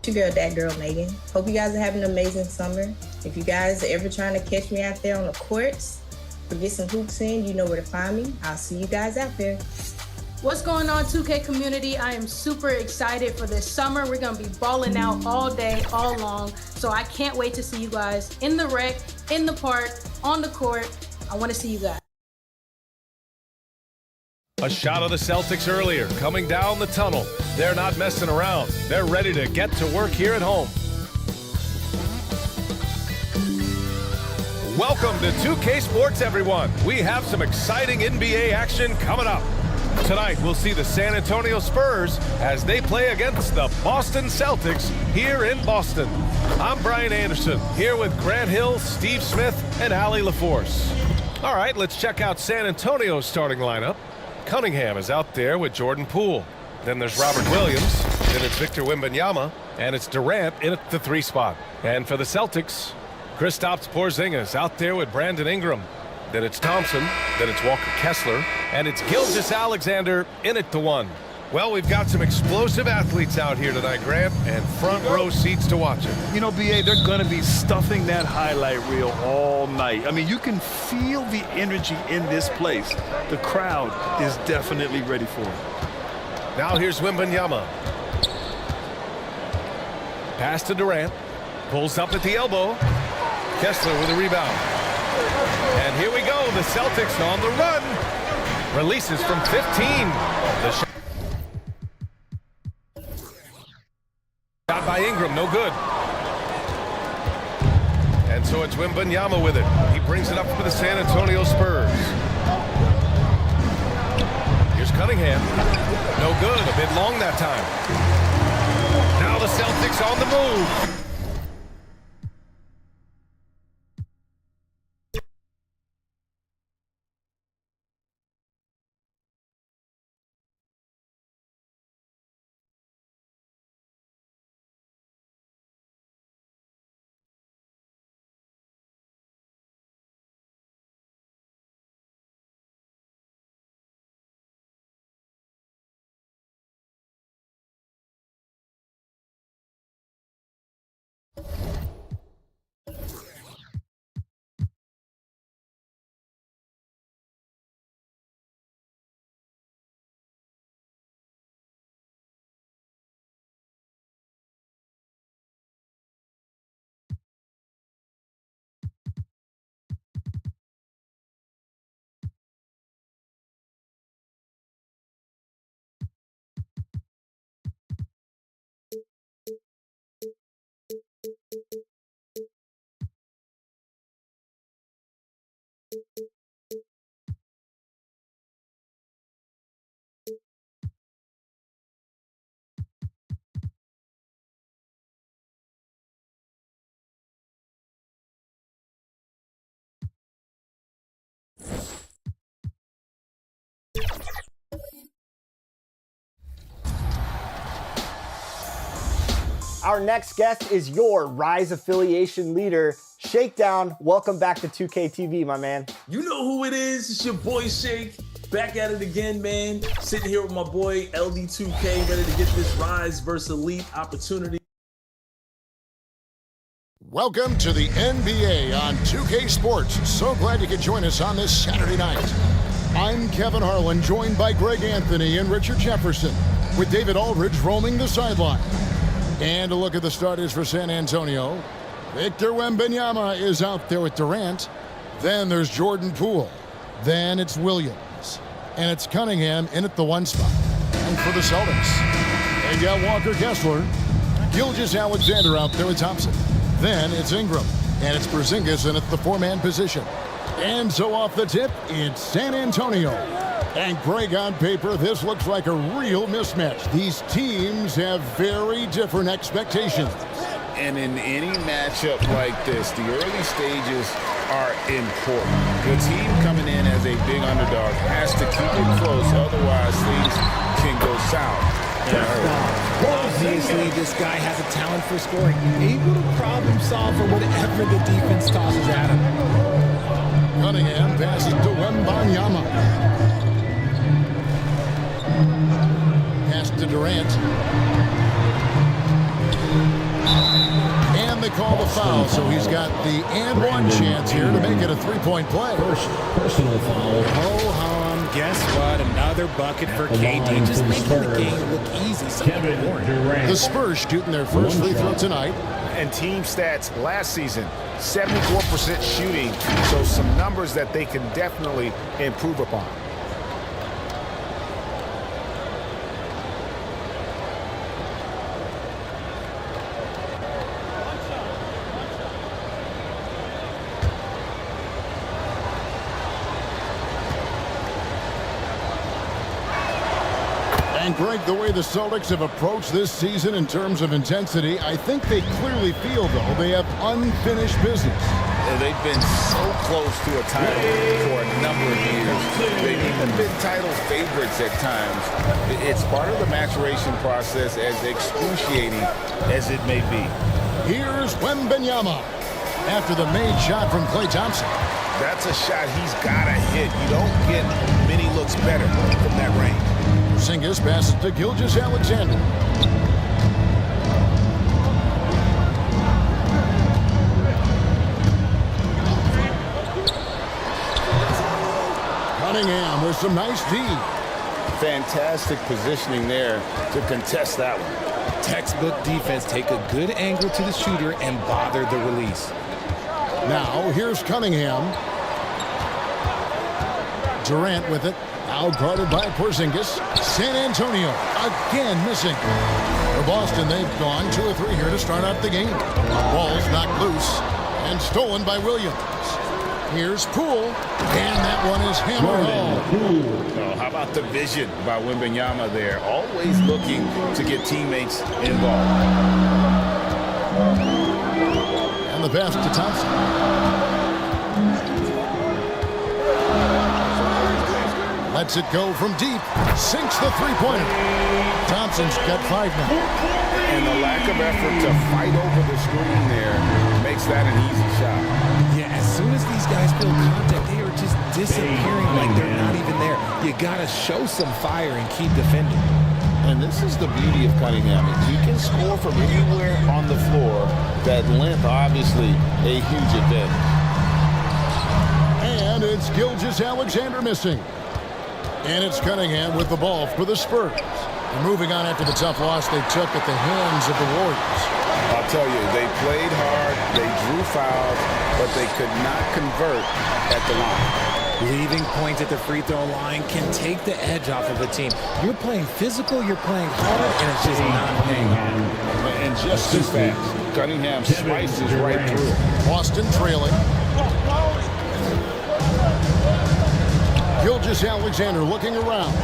It's your girl, that girl Megan. Hope you guys are having an amazing summer. If you guys are ever trying to catch me out there on the courts or get some hoops in, you know where to find me. I'll see you guys out there. What's going on, 2K community? I am super excited for this summer. We're gonna be balling out all day, all long. So I can't wait to see you guys in the rec, in the park, on the court. I wanna see you guys. A shot of the Celtics earlier, coming down the tunnel. They're not messing around. They're ready to get to work here at home. Welcome to 2K Sports, everyone. We have some exciting NBA action coming up. Tonight, we'll see the San Antonio Spurs as they play against the Boston Celtics here in Boston. I'm Brian Anderson, here with Grant Hill, Steve Smith, and Allie LaForce. All right, let's check out San Antonio's starting lineup. Cunningham is out there with Jordan Poole. Then there's Robert Williams. Then it's Victor Wembanyama. And it's Durant in at the 3 spot. And for the Celtics, Kristaps Porzingis out there with Brandon Ingram. Then it's Thompson. Then it's Walker Kessler. And it's Gilgeous-Alexander in at the 1. Well, we've got some explosive athletes out here tonight, Grant, and front row seats to watch it. You know, BA, they're going to be stuffing that highlight reel all night. I mean, you can feel the energy in this place. The crowd is definitely ready for it. Now here's Wembanyama. Pass to Durant. Pulls up at the elbow. Kessler with a rebound. And here we go. The Celtics on the run. Releases from 15. The shot by Ingram, no good. And so it's Wembanyama with it. He brings it up for the San Antonio Spurs. Here's Cunningham. No good, a bit long that time. Now the Celtics on the move. Our next guest is your Rise affiliation leader, Shakedown. Welcome back to 2K TV, my man. You know who it is. It's your boy Shake. Back at it again, man. Sitting here with my boy LD2K, ready to get this Rise versus Elite opportunity. Welcome to the NBA on 2K Sports. So glad you could join us on this Saturday night. I'm Kevin Harlan, joined by Greg Anthony and Richard Jefferson, with David Aldridge roaming the sideline. And a look at the starters for San Antonio. Victor Wembanyama is out there with Durant. Then there's Jordan Poole. Then it's Williams. And it's Cunningham in at the 1 spot. And for the Celtics, they got Walker Kessler. Gilgeous-Alexander out there with Thompson. Then it's Ingram. And it's Porzingis in at the 4-man position. And so off the tip, it's San Antonio. And Greg, on paper, this looks like a real mismatch. These teams have very different expectations. And in any matchup like this, the early stages are important. The team coming in as a big underdog has to keep it close, otherwise things can go south. Obviously, this guy has a talent for scoring. Able to problem solve for whatever the defense tosses at him. Cunningham passes to Wembanyama. Pass to Durant. And they call the foul, so he's got the and one chance here to make it a three-point play. Personal foul. Ho-hum, guess what? Another bucket for KD. Just making the game look easy. Something boring. The Spurs shooting their first free throw tonight. And team stats last season, 74% shooting, so some numbers that they can definitely improve upon. And Greg, the way the Celtics have approached this season in terms of intensity, I think they clearly feel, though, they have unfinished business. They've been so close to a title for a number of years. They've even been title favorites at times. It's part of the maturation process, as excruciating as it may be. Here's Wembanyama after the made shot from Klay Thompson. That's a shot he's got to hit. You don't get many looks better from that range. Porzingis passes to Gilgeous-Alexander. Cunningham with some nice D. Fantastic positioning there to contest that one. Textbook defense. Take a good angle to the shooter and bother the release. Now here's Cunningham. Durant with it. Now guarded by Porzingis. San Antonio again missing. For Boston, they've gone 2 or 3 here to start out the game. Ball's knocked loose and stolen by Williams. Here's Poole, and that one is hammered home. Oh, how about the vision by Wembanyama there? Always looking to get teammates involved. And the pass to Thompson. Lets it go from deep. Sinks the three-pointer. Thompson's got 5 now. And the lack of effort to fight over the screen there makes that an easy shot. Yeah, as soon as these guys feel contact, they are just disappearing like they're not even there. You got to show some fire and keep defending. And this is the beauty of Cunningham. He can score from anywhere on the floor. That length, obviously, a huge advantage. And it's Gilgeous-Alexander missing. And it's Cunningham with the ball for the Spurs. And moving on after the tough loss they took at the hands of the Warriors. I'll tell you, they played hard, they drew fouls, but they could not convert at the line. Leaving points at the free throw line can take the edge off of a team. You're playing physical, you're playing hard, and it's just not paying off. And just too fast. Cunningham slices right through. Boston trailing. Gilgeous-Alexander looking around.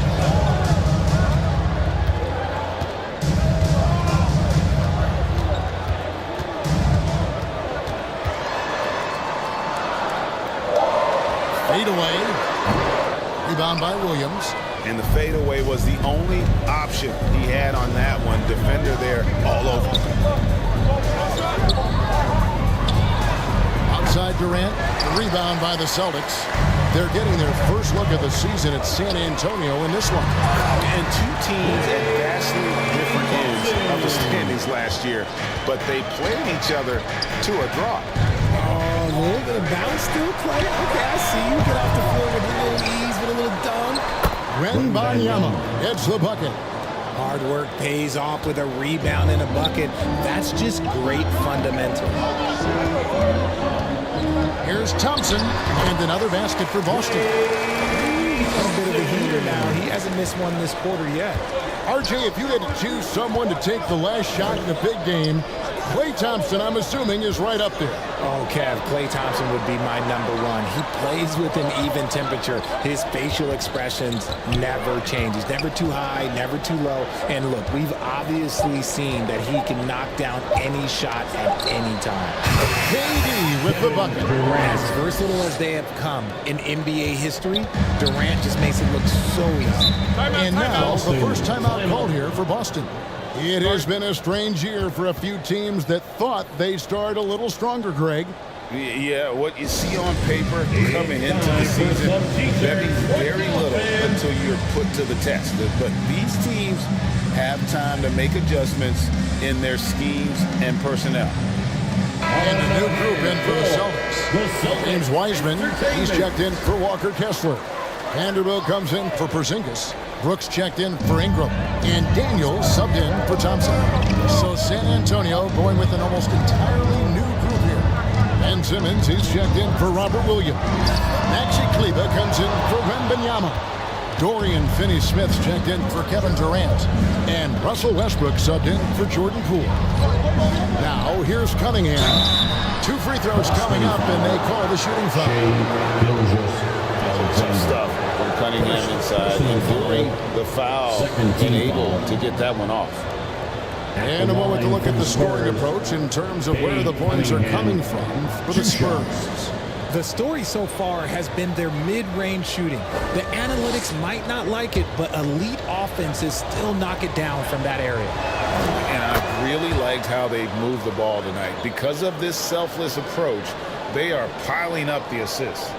Fade away. Rebound by Williams. and the fadeaway was the only option he had on that one. Defender there all over. Outside Durant, rebound by the Celtics. They're getting their first look of the season at San Antonio in this one. And two teams at vastly different ends of the standings last year, but they played each other to a draw. Oh, a little bit of bounce still play. Okay, I see you. Get off the floor with a little ease, with a little dunk. Wembanyama gets the bucket. Hard work pays off with a rebound and a bucket. That's just great fundamental. Here's Thompson, and another basket for Boston. He's a bit of a heater now. He hasn't missed one this quarter yet. RJ, if you had to choose someone to take the last shot in a big game, Klay Thompson, I'm assuming, is right up there. Oh, Kev, Klay Thompson would be my number one. He plays with an even temperature. His facial expressions never change. He's never too high, never too low. And look, we've obviously seen that he can knock down any shot at any time. KD with the bucket. As versatile as they have come in NBA history, Durant just makes it look so easy. And now, the first timeout called here for Boston. It has been a strange year for a few teams that thought they'd start a little stronger, Greg. Yeah, what you see on paper coming into the season, very, very little until you're put to the test. But these teams have time to make adjustments in their schemes and personnel. And a new group in for the Celtics. James Wiseman, he's checked in for Walker Kessler. Vanderbilt comes in for Porzingis. Brooks checked in for Ingram. And Daniels subbed in for Thompson. So San Antonio going with an almost entirely new group here. Ben Simmons, he's checked in for Robert Williams. Maxi Kleber comes in for Wembanyama. Dorian Finney-Smith's checked in for Kevin Durant. And Russell Westbrook subbed in for Jordan Poole. Now, here's Cunningham. 2 free throws coming up, and they call the shooting foul. Some stuff from Cunningham inside, enduring the foul and able to get that one off. And a moment to look at the scoring approach in terms of where the points are coming from for the Spurs. The story so far has been their mid-range shooting. The analytics might not like it, but elite offenses still knock it down from that area. And I really liked how they've moved the ball tonight. Because of this selfless approach, they are piling up the assists.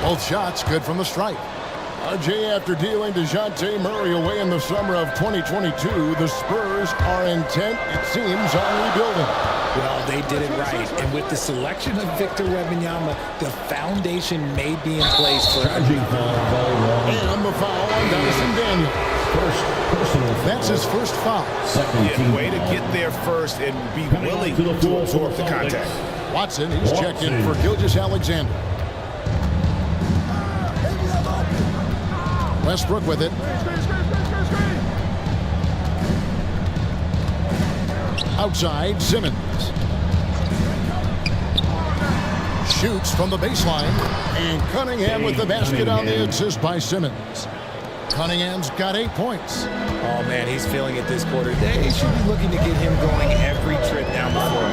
Both shots good from the stripe. RJ, after dealing DeJounte Murray away in the summer of 2022, the Spurs are intent, it seems, on rebuilding. Well, they did it right. And with the selection of Victor Wembanyama, the foundation may be in place for And the foul on Dyson Daniels. That's his first foul. Yeah, way to get there first and be willing to absorb the contact. Watson, he's checked in for Gilgeous-Alexander. Westbrook with it. Outside, Simmons. Shoots from the baseline. And Cunningham with the basket on the assist by Simmons. Cunningham's got 8 points. Oh, man, he's feeling it this quarter. They should be looking to get him going every trip down the floor.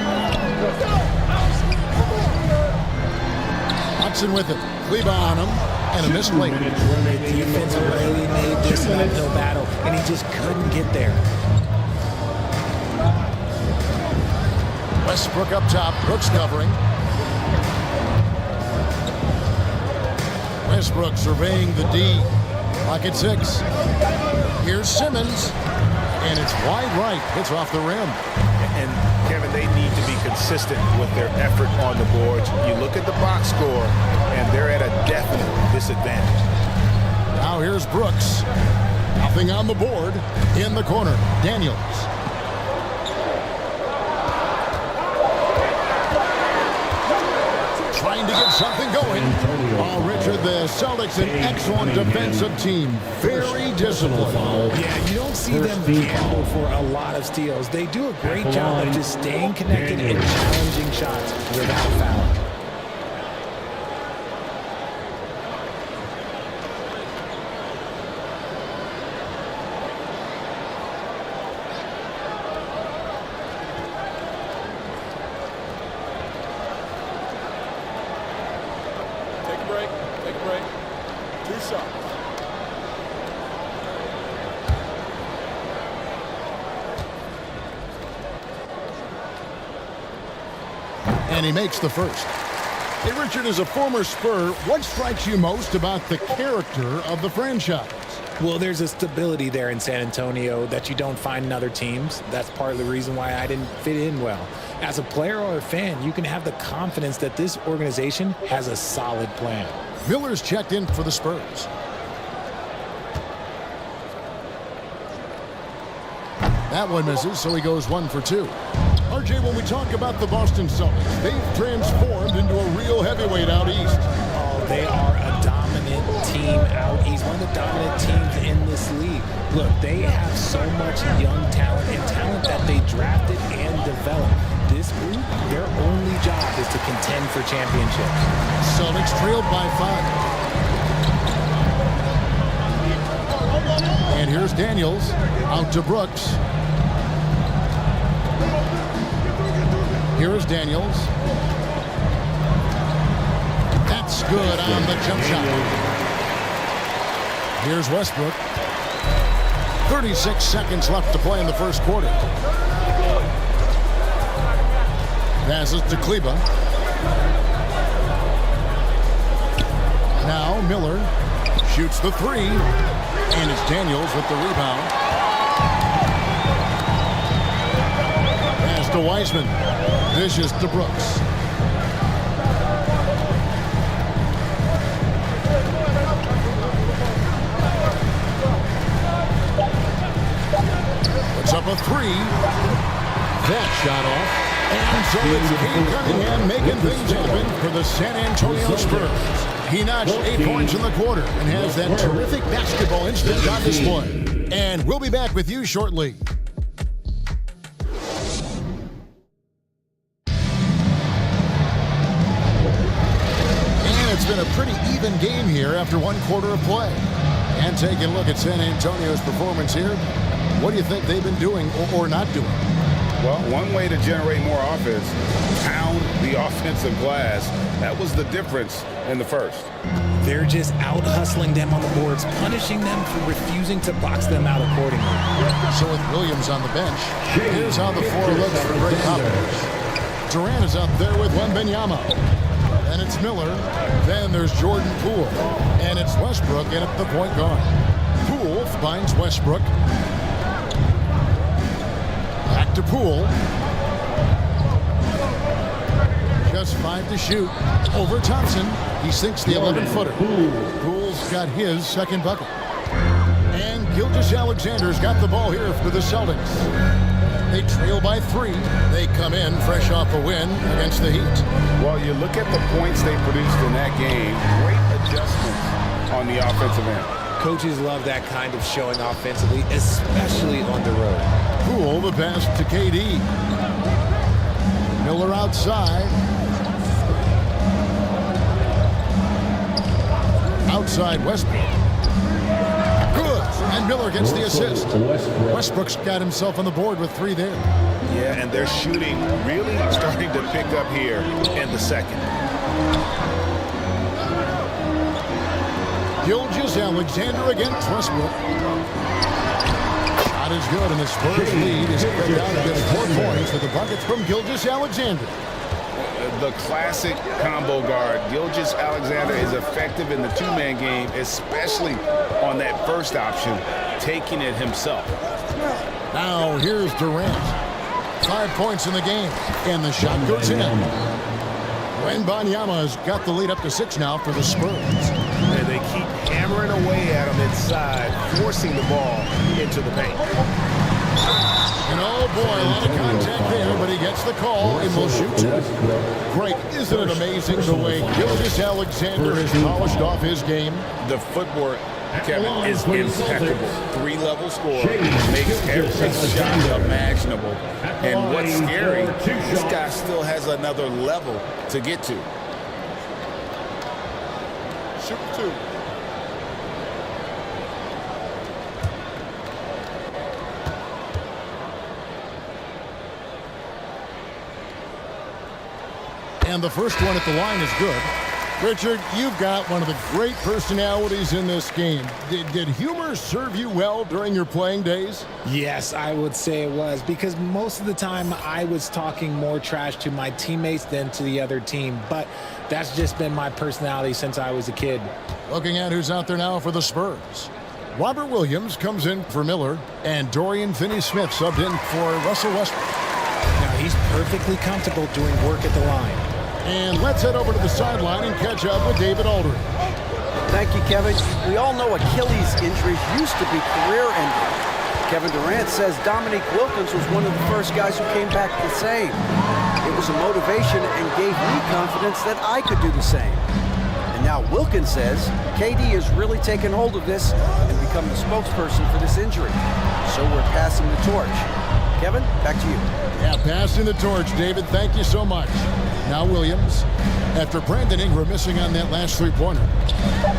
Watson with it. Kleber on him. And a missed play. The defense really made this an uphill battle, and he just couldn't get there. Westbrook up top. Brooks covering. Westbrook surveying the D. Pocket 6. Here's Simmons. And it's wide right. Hits off the rim. And Kevin, they need to be consistent with their effort on the boards. You look at the box score, and they're at a definite disadvantage. Now here's Brooks. Nothing on the board. In the corner, Daniels. Trying to get something going. Oh, Richard, the Celtics, an excellent defensive team. Very disciplined. Yeah, you don't see them gamble for a lot of steals. They do a great job of just staying connected and challenging shots without fouling. up. And he makes the first. Hey, Richard, as a former Spur, what strikes you most about the character of the franchise? Well, there's a stability there in San Antonio that you don't find in other teams. That's part of the reason why I didn't fit in well. As a player or a fan, you can have the confidence that this organization has a solid plan. Miller's checked in for the Spurs. That one misses, so he goes 1 for 2. RJ, when we talk about the Boston Celtics, they've transformed into a real heavyweight out east. Oh, they are a dominant team out east, one of the dominant teams in this league. Look, they have so much young talent and talent that they drafted and developed. This group, their only job is to contend for championships. Celtics trailed by 5. And here's Daniels out to Brooks. Here's Daniels. That's good on the jump shot. Here's Westbrook. 36 seconds left to play in the first quarter. Passes to Kleba. Now Miller shoots the 3. And it's Daniels with the rebound. Pass to Wiseman. Dishes to Brooks. Puts up a 3. That shot off. And so it's Cade Cunningham making things happen for the San Antonio Spurs. He notched 8 points in the quarter and has that terrific basketball instinct on display. And we'll be back with you shortly. It's been a pretty even game here after 1 quarter of play. And taking a look at San Antonio's performance here, what do you think they've been doing or not doing? Well, one way to generate more offense, pound the offensive glass. That was the difference in the first. They're just out hustling them on the boards, punishing them for refusing to box them out accordingly. So with Williams on the bench, here's how the floor looks for Greg Popovich. Durant is up there with Wembanyama. And it's Miller. Then there's Jordan Poole. And it's Westbrook in at the point guard. Poole finds Westbrook. Back to Poole. Just 5 to shoot. Over Thompson. He sinks the 11-footer. Poole's got his second bucket. And Gilgeous-Alexander's got the ball here for the Celtics. They trail by 3. They come in fresh off a win against the Heat. Well, you look at the points they produced in that game. Great adjustments on the offensive end. Coaches love that kind of showing offensively, especially on the road. Poole, the pass to KD. Miller outside. Outside Westbrook. Good. And Miller gets the assist. Westbrook's got himself on the board with 3 there. Yeah, and their shooting really starting to pick up here in the second. Gilgeous-Alexander against Westbrook. Shot is good, and the Spurs lead is spread down to just 4 points with the buckets from Gilgeous-Alexander. The classic combo guard. Gilgeous-Alexander is effective in the 2-man game, especially on that first option, taking it himself. Now here's Durant. 5 points in the game, and the shot goes in. Wembanyama has got the lead up to 6 now for the Spurs. And they keep hammering away at him inside, forcing the ball into the paint. And oh boy, a lot of contact there, but he gets the call and will shoot 2. Greg, isn't it amazing the way Gilgeous-Alexander has polished off his game? The footwork, Kevin, is impeccable. 3-level score, makes every shot imaginable. And what's scary, this guy still has another level to get to. Shoot 2. And the first one at the line is good. Richard, you've got one of the great personalities in this game. Did humor serve you well during your playing days? Yes, I would say it was, because most of the time I was talking more trash to my teammates than to the other team, but that's just been my personality since I was a kid. Looking at who's out there now for the Spurs. Robert Williams comes in for Miller, and Dorian Finney-Smith subbed in for Russell Westbrook. Now he's perfectly comfortable doing work at the line. And let's head over to the sideline and catch up with David Aldridge. Thank you, Kevin. We all know Achilles injuries used to be career-ending. Kevin Durant says Dominique Wilkins was one of the first guys who came back the same. It was a motivation and gave me confidence that I could do the same. And now Wilkins says KD is really taking hold of this and become the spokesperson for this injury. So we're passing the torch. Kevin, back to you. Yeah, passing the torch, David. Thank you so much. Now Williams, after Brandon Ingram missing on that last three-pointer.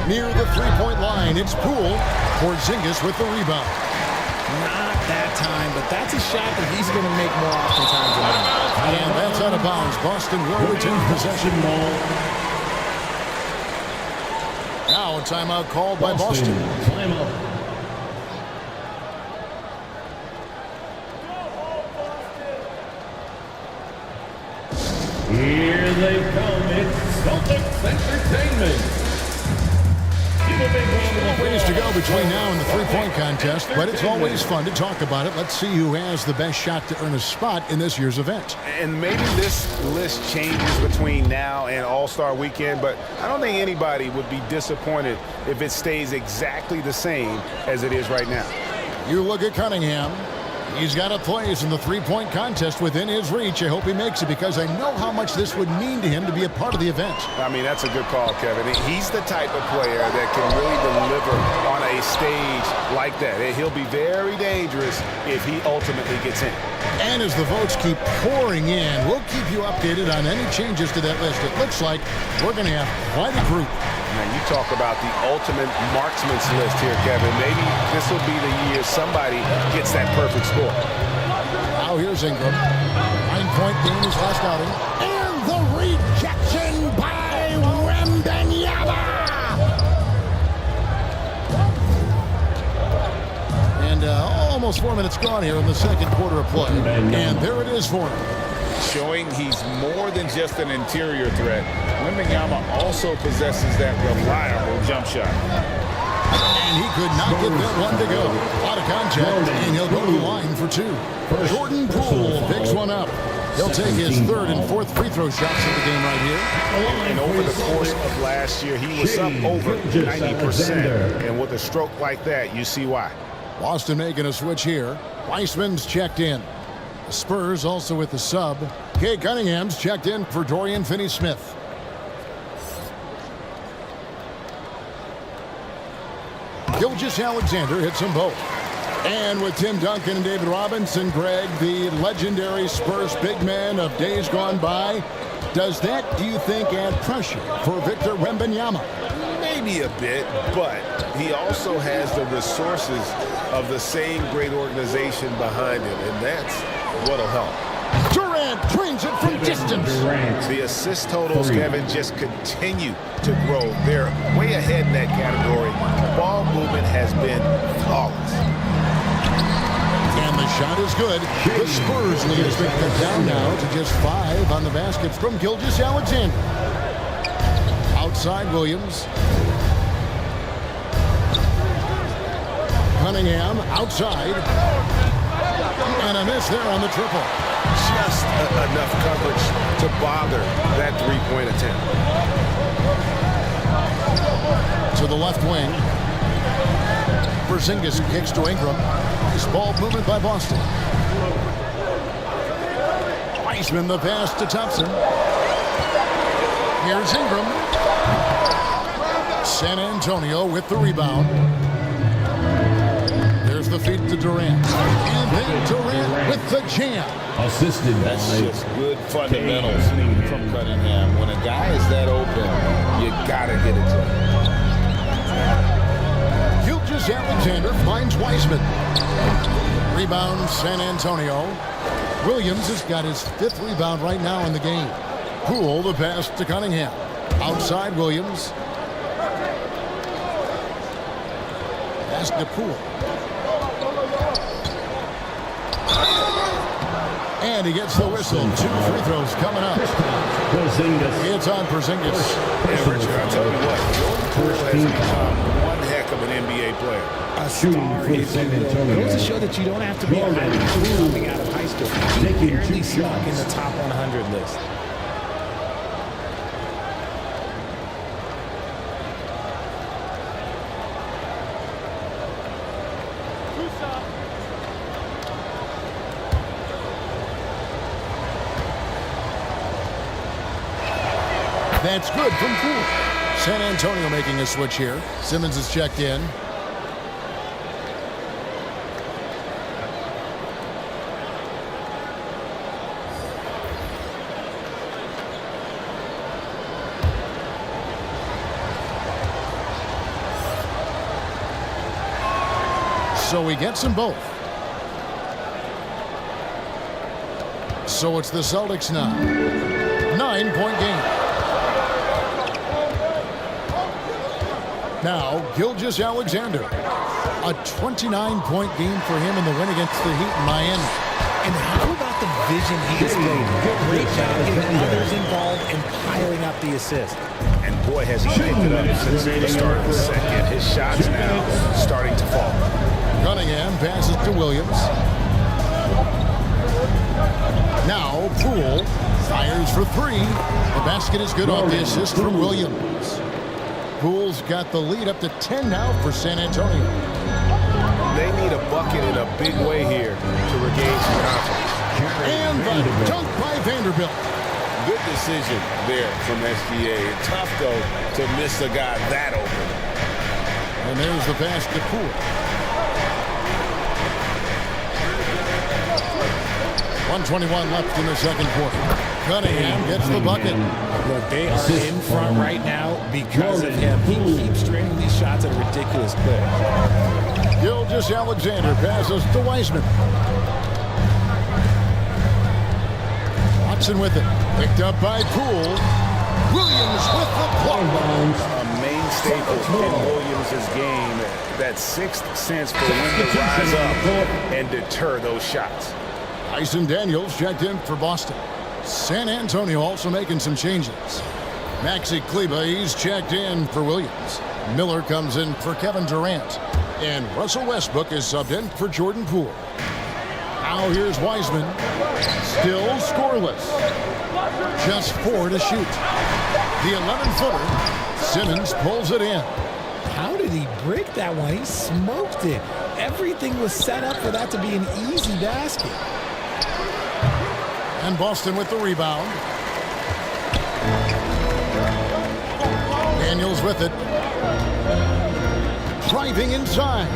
Near the three-point line, it's Poole. Porzingis with the rebound. Not that time, but that's a shot that he's going to make more oftentimes than not. And that's out of bounds. Boston will retain possession. Now a timeout called by Boston. Timeout. Here they come. It's Celtics Entertainment. Ways to go between now and the three-point contest, but it's always fun to talk about it. Let's see who has the best shot to earn a spot in this year's event. And maybe this list changes between now and All-Star Weekend, but I don't think anybody would be disappointed if it stays exactly the same as it is right now. You look at Cunningham. He's got a place in the three-point contest within his reach. I hope he makes it because I know how much this would mean to him to be a part of the event. I mean, that's a good call, Kevin. He's the type of player that can really deliver on a stage like that. He'll be very dangerous if he ultimately gets in. And as the votes keep pouring in, we'll keep you updated on any changes to that list. It looks like we're going to have quite a group. Now, you talk about the ultimate marksman's list here, Kevin. Maybe this will be the year somebody gets that perfect score. Now here's Ingram. 9-point game his last outing. And the rejection by Wembanyama. And almost 4 minutes gone here in the second quarter of play. And there it is for him. Showing he's more than just an interior threat. Wembanyama also possesses that reliable jump shot. And he could not get that one to go. Out of contact, and he'll go to the line for two. Jordan Poole picks one up. He'll take his third and fourth free throw shots of the game right here. And over the course of last year, he was up over 90%. And with a stroke like that, you see why. Boston making a switch here. Weissman's checked in. The Spurs also with the sub. Kay Cunningham's checked in for Dorian Finney-Smith. Gilgeous-Alexander hits them both. And with Tim Duncan and David Robinson, Greg, the legendary Spurs big man of days gone by, does that, do you think, add pressure for Victor Wembanyama? Maybe a bit, but he also has the resources of the same great organization behind him, and that's what'll help. Durant drains it from distance. The assist totals, Kevin, just continue to grow. They're way ahead in that category. Ball movement has been flawless. And the shot is good. The Spurs lead has been cut down now to just 5 on the basket from Gilgeous-Alexander. Outside Williams. Cunningham outside. And a miss there on the triple. Just enough coverage to bother that three-point attempt. To the left wing. Porzingis kicks to Ingram. Nice ball movement by Boston. Weissman the pass to Thompson. Here's Ingram. San Antonio with the rebound. There's the feed to Durant. And then Durant with the jam. Assisted That's by just good fundamentals from Cunningham. When a guy is that open, you gotta get it to him. Gilgeous-Alexander finds Weissman. Rebound San Antonio. Williams has got his 5th rebound right now in the game. Poole the pass to Cunningham. Outside Williams. Pass to Poole. And he gets the whistle. 2 free throws coming up. It's on Porzingis. And Richard, I'll tell you what, Jordan Poole has become one heck of an NBA player. A star, if you will. It goes to show that you don't have to be a high school coming out of high school. He barely snuck in the top 100 list. That's good from Poole. San Antonio making a switch here. Simmons is checked in. So he gets them both. So it's the Celtics now. 9-point game. Now, Gilgeous-Alexander. A 29-point game for him in the win against the Heat in Miami. And how about the vision he displayed? Great job getting others involved and piling up the assist. And boy, has he picked it up since the start of the second. His shots now starting to fall. Cunningham passes to Williams. Now, Poole fires for 3. The basket is good off the assist from Williams. Poole's got the lead up to 10 now for San Antonio. They need a bucket in a big way here to regain some confidence. And the dunk by Vanderbilt. Good decision there from SGA. Tough, though, to miss a guy that open. And there's the pass to Poole. 1:21 left in the second quarter. Cunningham gets the bucket. Look, they are in front right now because of him. He keeps draining these shots at a ridiculous clip. Gilgeous-Alexander passes to Wiseman. Watson with it. Picked up by Poole. Williams with the block. A main staple in Williams' game. That sixth sense for when to rise up and deter those shots. Tyson Daniels checked in for Boston. San Antonio also making some changes. Maxi Kleber, he's checked in for Williams. Miller comes in for Kevin Durant. And Russell Westbrook is subbed in for Jordan Poole. Now here's Wiseman. Still scoreless. Just 4 to shoot. The 11-footer. Simmons pulls it in. How did he break that one? He smoked it. Everything was set up for that to be an easy basket. And Boston with the rebound. Daniels with it. Driving inside.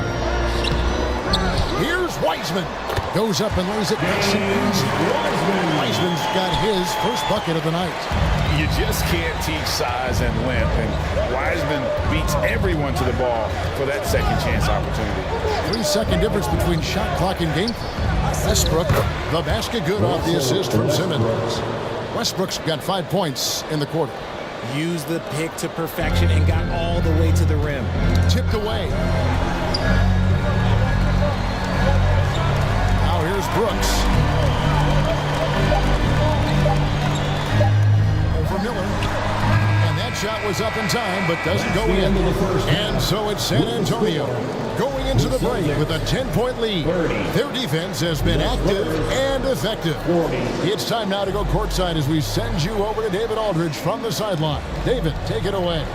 Here's Wiseman. Goes up and lays it nice and easy. Wiseman's got his first bucket of the night. You just can't teach size and length, and Wiseman beats everyone to the ball for that second chance opportunity. 3-second difference between shot clock and game clock. Westbrook, the basket good off the assist from Simmons. Westbrook's got 5 points in the quarter. Used the pick to perfection and got all the way to the rim. Tipped away. Now here's Brooks. Over Miller. And that shot was up in time, but doesn't go in. And so it's San Antonio going into the break with a 10-point lead. Their defense has been active and effective. It's time now to go courtside as we send you over to David Aldridge from the sideline. David, take it away.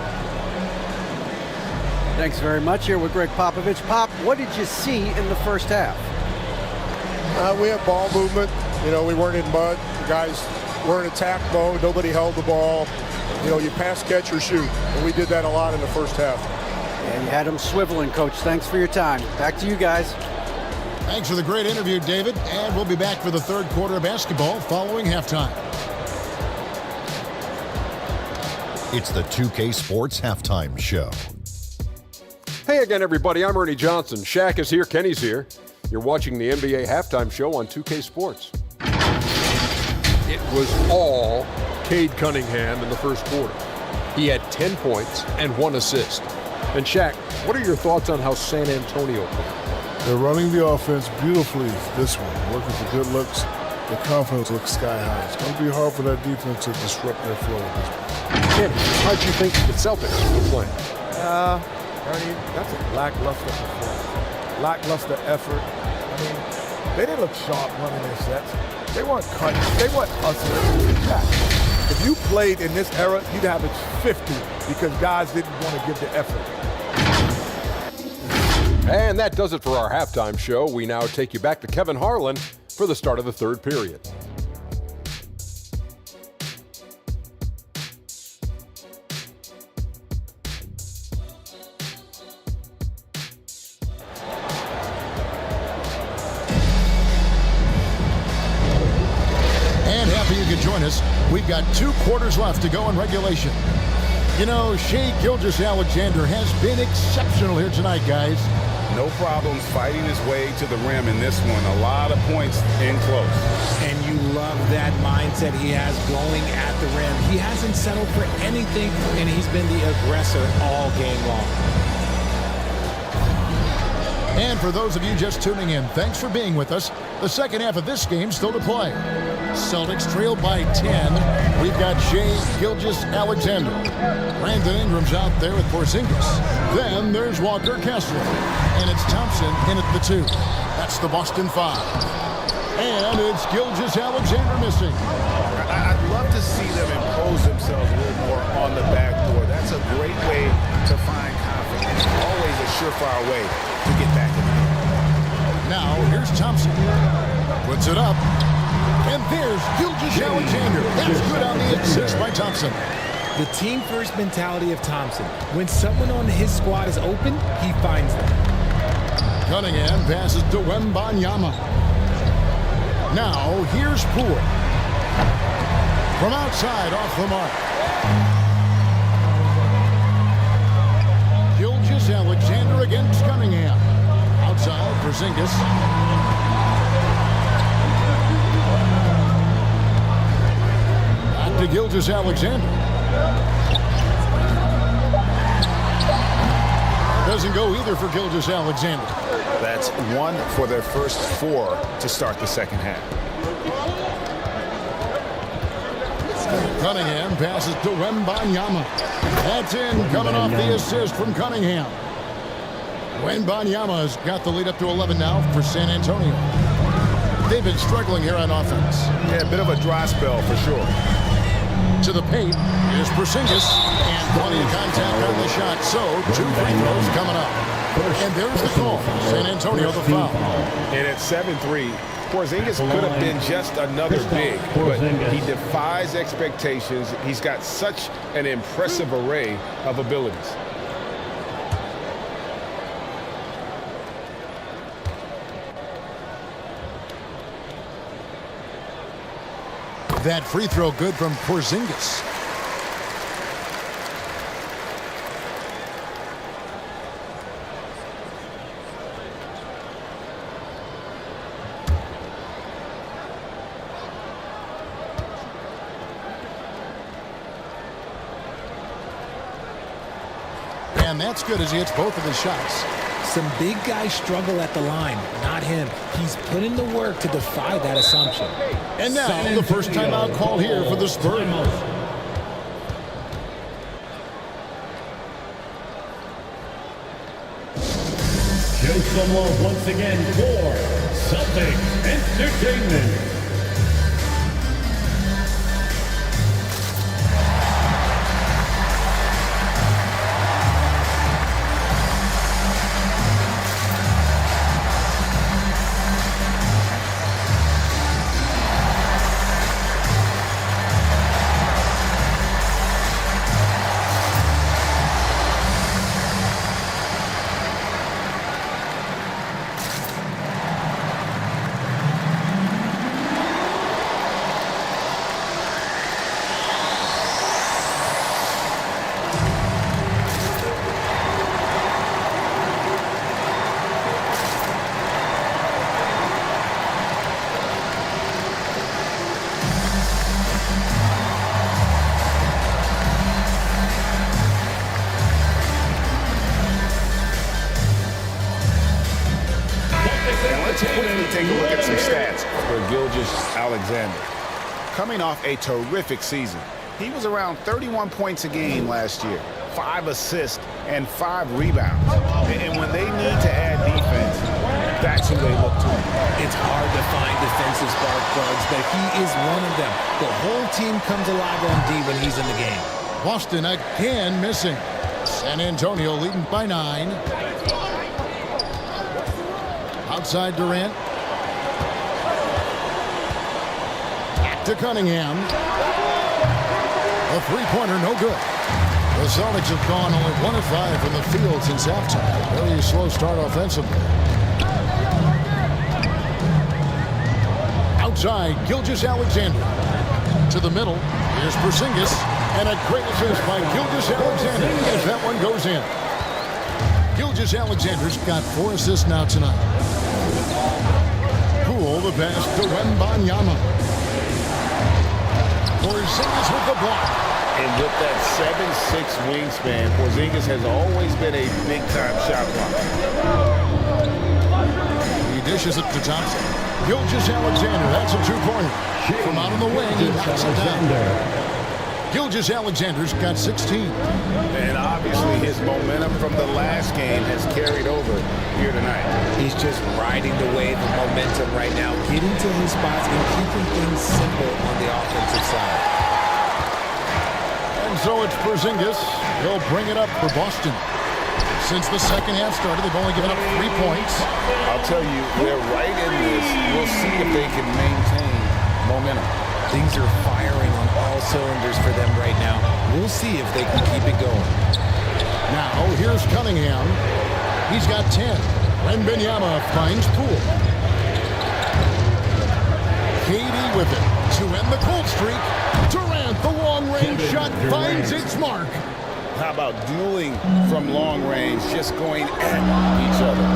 Thanks very much. Here with Greg Popovich. Pop, what did you see in the first half? We had ball movement. You know, we weren't in mud. The guys were in attack mode. Nobody held the ball. You know, you pass, catch, or shoot. And we did that a lot in the first half. And you had them swiveling, Coach. Thanks for your time. Back to you guys. Thanks for the great interview, David. And we'll be back for the third quarter of basketball following halftime. It's the 2K Sports Halftime Show. Hey again, everybody. I'm Ernie Johnson. Shaq is here. Kenny's here. You're watching the NBA Halftime Show on 2K Sports. It was all Cade Cunningham in the first quarter. He had 10 points and 1 assist. And Shaq, what are your thoughts on how San Antonio played? They're running the offense beautifully this one, working for good looks. The confidence looks sky high. It's going to be hard for that defense to disrupt their flow at this point. Kenny, how'd you think the Celtics were playing? Ernie, that's a lackluster performance. Lackluster effort. I mean, they didn't look sharp running their sets. They weren't cutting. They weren't hustling. Yeah. If you played in this era, you'd have it 50 because guys didn't want to give the effort. And that does it for our halftime show. We now take you back to Kevin Harlan for the start of the third period. And happy you could join us. We've got 2 quarters left to go in regulation. You know, Shai Gilgeous-Alexander has been exceptional here tonight, guys. No problems fighting his way to the rim in this one. A lot of points in close. And you love that mindset he has going at the rim. He hasn't settled for anything, and he's been the aggressor all game long. And for those of you just tuning in, thanks for being with us. The second half of this game still to play. Celtics trail by 10. We've got Shai Gilgeous-Alexander. Brandon Ingram's out there with Porzingis. Then there's Walker Kessler. And it's Thompson in at the 2. That's the Boston 5. And it's Gilgeous-Alexander missing. I'd love to see them impose themselves a little more on the backboard. That's a great way to find confidence. Always a surefire way to get back in the game. Now, here's Thompson. Puts it up. And there's Gilgeous-Alexander. That's good on the assist by Thompson. The team-first mentality of Thompson. When someone on his squad is open, he finds them. Cunningham passes to Wembanyama. Now, here's Poole. From outside, off the mark. Gilgeous-Alexander against Cunningham. Outside, Porzingis. Back to Gilgeous-Alexander. Doesn't go either for Gilgeous-Alexander. That's 1 for their first 4 to start the second half. Cunningham passes to Wembanyama. That's in, coming off the assist from Cunningham. Wembanyama's got the lead up to 11 now for San Antonio. They've been struggling here on offense. Yeah, a bit of a dry spell for sure. To the paint is Porzingis, and plenty of contact on the shot. So 2 free throws coming up. And there's the call. San Antonio the foul. And at 7-3, Porzingis could have been just another big, but he defies expectations. He's got such an impressive array of abilities. That free throw good from Porzingis. And that's good as he hits both of his shots. Some big guys struggle at the line, not him. He's put in the work to defy that assumption. And now the first timeout call here for the Spurs. Show some love once again for Celtics Entertainment. Gilgeous-Alexander, coming off a terrific season. He was around 31 points a game last year, 5 assists, and 5 rebounds. And when they need to add defense, that's who they look to. It's hard to find defensive spark plugs, but he is one of them. The whole team comes alive on D when he's in the game. Boston again missing. San Antonio leading by 9. Outside Durant. Back to Cunningham. A three-pointer, no good. The Celtics have gone only 1 of 5 from the field since halftime. Very slow start offensively. Outside, Gilgeous-Alexander. To the middle, here's Porzingis. And a great assist by Gilgeous-Alexander as that one goes in. Gilgeous-Alexander's got 4 assists now tonight. Poole, the pass to Wembanyama. Porzingis with the block. And with that 7'6" wingspan, Porzingis has always been a big-time shot blocker. He dishes it to Thompson. Gilgeous-Alexander, that's a two-pointer. From out on the wing, he knocks it down. Gilgeous-Alexander's got 16. And obviously his momentum from the last game has carried over here tonight. He's just riding the wave of momentum right now, getting to his spots and keeping things simple on the offensive side. And so it's Porzingis. He'll bring it up for Boston. Since the second half started, they've only given up 3 points. I'll tell you, they're right in this. We'll see if they can maintain momentum. Things are firing on all cylinders for them right now. We'll see if they can keep it going. Now, here's Cunningham. He's got 10. Wembanyama finds Poole. Katie with it to end the cold streak. Durant, the long-range shot, finds its mark. How about dueling from long range, just going at each other?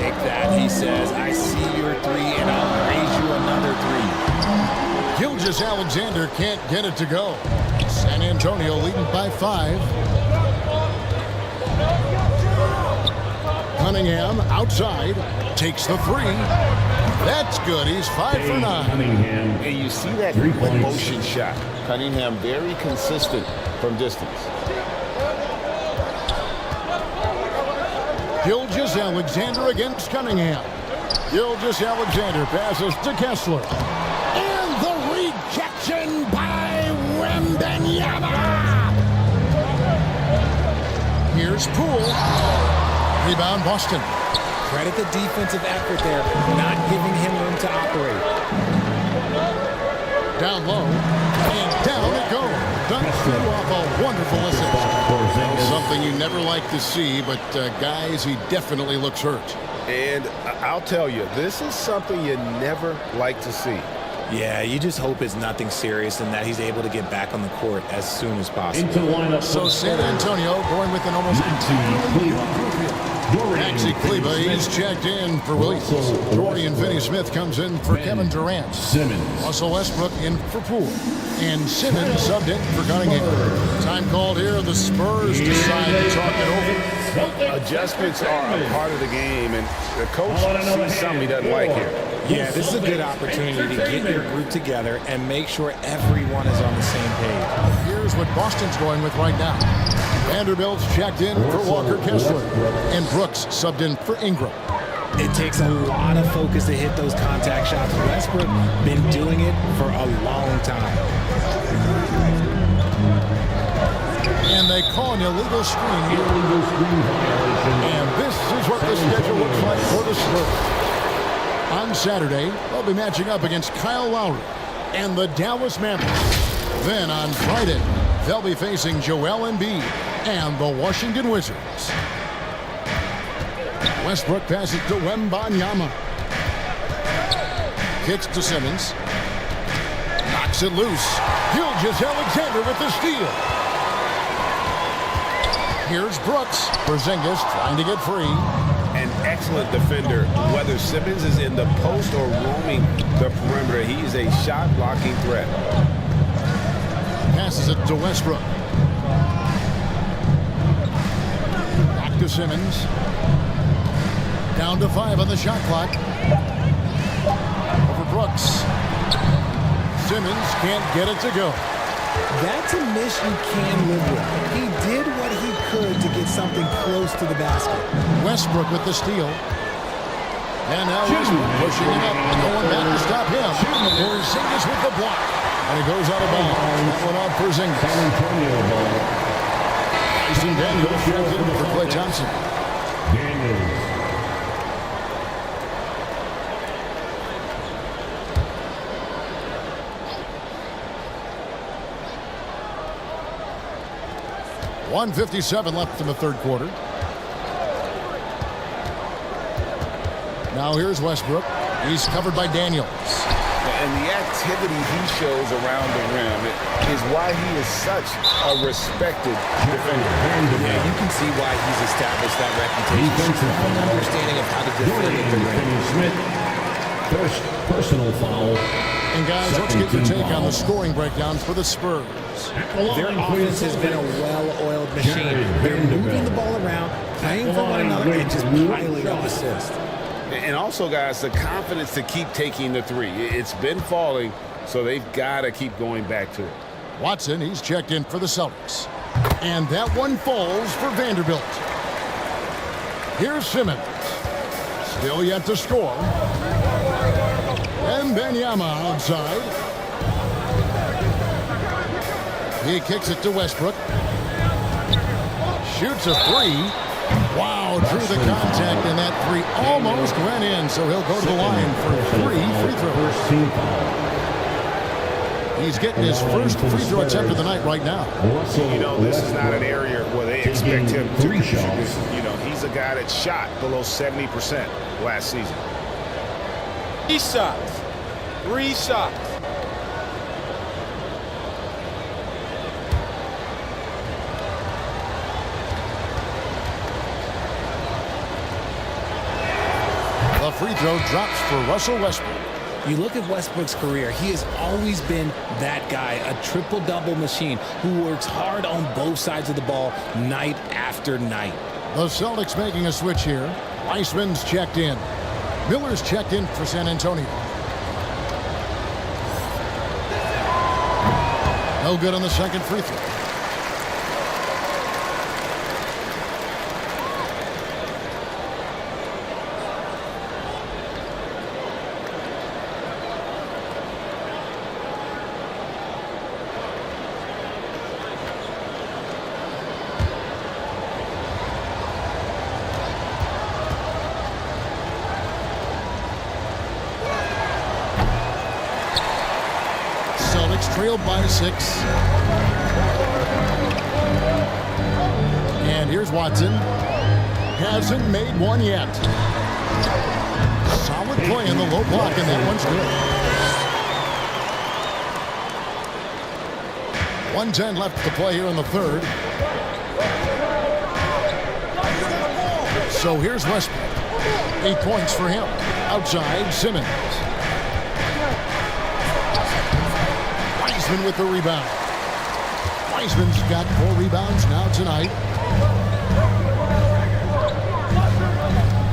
Take that, he says. I see your 3, and I'll raise you another 3. Gilgeous-Alexander can't get it to go. San Antonio leading by 5. Cunningham outside, takes the 3. That's good. He's 5 for 9. And you see that motion shot. Cunningham very consistent from distance. Gilgeous-Alexander against Cunningham. Gilgeous-Alexander passes to Kessler. And the rejection by Wembanyama. Here's Poole. Rebound Boston. Credit the defensive effort there, not giving him room to operate. Down low, and down it goes. Dunk through off a wonderful assist. Something you never like to see, but guys, he definitely looks hurt. And I'll tell you, this is something you never like to see. Yeah, you just hope it's nothing serious and that he's able to get back on the court as soon as possible. So San Antonio going with an almost Maxi Kleba, he's checked in for release. Dorian Finney-Smith comes in for Kevin Durant. Russell Westbrook in for Poole. And Simmons subbed in for Cunningham. Time called here. The Spurs decide to talk it over. Adjustments are a part of the game, and the coach sees something he doesn't like here. Yeah, this is a good opportunity to get your group together and make sure everyone is on the same page. Here's what Boston's going with right now. Vanderbilt's checked in for Walker Kessler. And Brooks subbed in for Ingram. It takes a lot of focus to hit those contact shots. Westbrook been doing it for a long time. And they call an illegal screen here. And this is what the schedule looks like for the Spurs. On Saturday, they'll be matching up against Kyle Lowry and the Dallas Mavericks. Then on Friday, they'll be facing Joel Embiid and the Washington Wizards. Westbrook passes to Wembanyama. Kicks to Simmons. Knocks it loose. Gilgeous-Alexander with the steal. Here's Brooks. Porzingis trying to get free. An excellent defender, whether Simmons is in the post or roaming the perimeter. He's a shot-blocking threat. Passes it to Westbrook. Back to Simmons. Down to 5 on the shot clock. Over Brooks. Simmons can't get it to go. That's a miss you can live with. He did what he could to get something close to the basket. Westbrook with the steal. And now Westbrook pushing it up. And no one back to stop him. Porzingis with the block. And it goes out of bounds. That one on Porzingis. Tyson Daniels checked in for Klay Thompson. Daniels. .157 left in the third quarter. Now here's Westbrook. He's covered by Daniels. And the activity he shows around the rim is why he is such a respected defender. Yeah, you can see why he's established that reputation. An understanding of how to defend at the rim. Smith, first personal foul. And guys, let's get your take on the scoring breakdown for the Spurs. Their offense has been a well-oiled machine. They're moving the ball around, playing for one another, and just piling up assists. And also, guys, the confidence to keep taking the three. It's been falling, so they've got to keep going back to it. Watson, he's checked in for the Celtics. And that one falls for Vanderbilt. Here's Simmons. Still yet to score. And Benyama outside. He kicks it to Westbrook. Shoots a three. Wow, drew the contact, and that three almost went in, so he'll go to the line for 3 free throws. He's getting his first free throw attempt of the night right now. You know, this is not an area where they expect him to contribute. You know, he's a guy that shot below 70% last season. 3 shots. 3 shots. The free throw drops for Russell Westbrook. You look at Westbrook's career, he has always been that guy, a triple-double machine who works hard on both sides of the ball night after night. The Celtics making a switch here. Weissman's checked in. Miller's checked in for San Antonio. No good on the second free throw. Trailed by 6. And here's Watson. Hasn't made one yet. Solid play in the low block, and that one's good. 1:10 left to play here in the third. So here's Westbrook. 8 points for him. Outside, Simmons. With the rebound. Weissman's got 4 rebounds now tonight.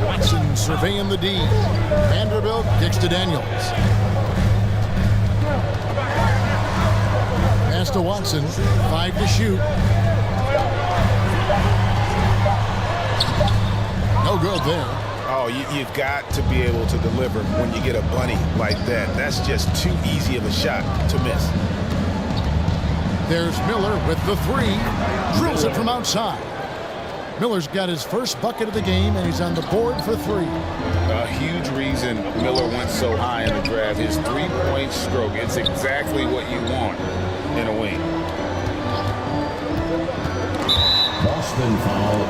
Watson surveying the D. Vanderbilt kicks to Daniels. Pass to Watson. 5 to shoot. No good there. Oh, you've got to be able to deliver when you get a bunny like that. That's just too easy of a shot to miss. There's Miller with the 3. Drills it from outside. Miller's got his first bucket of the game, and he's on the board for 3. A huge reason Miller went so high in the draft. His 3-point stroke. It's exactly what you want in a wing. Boston foul.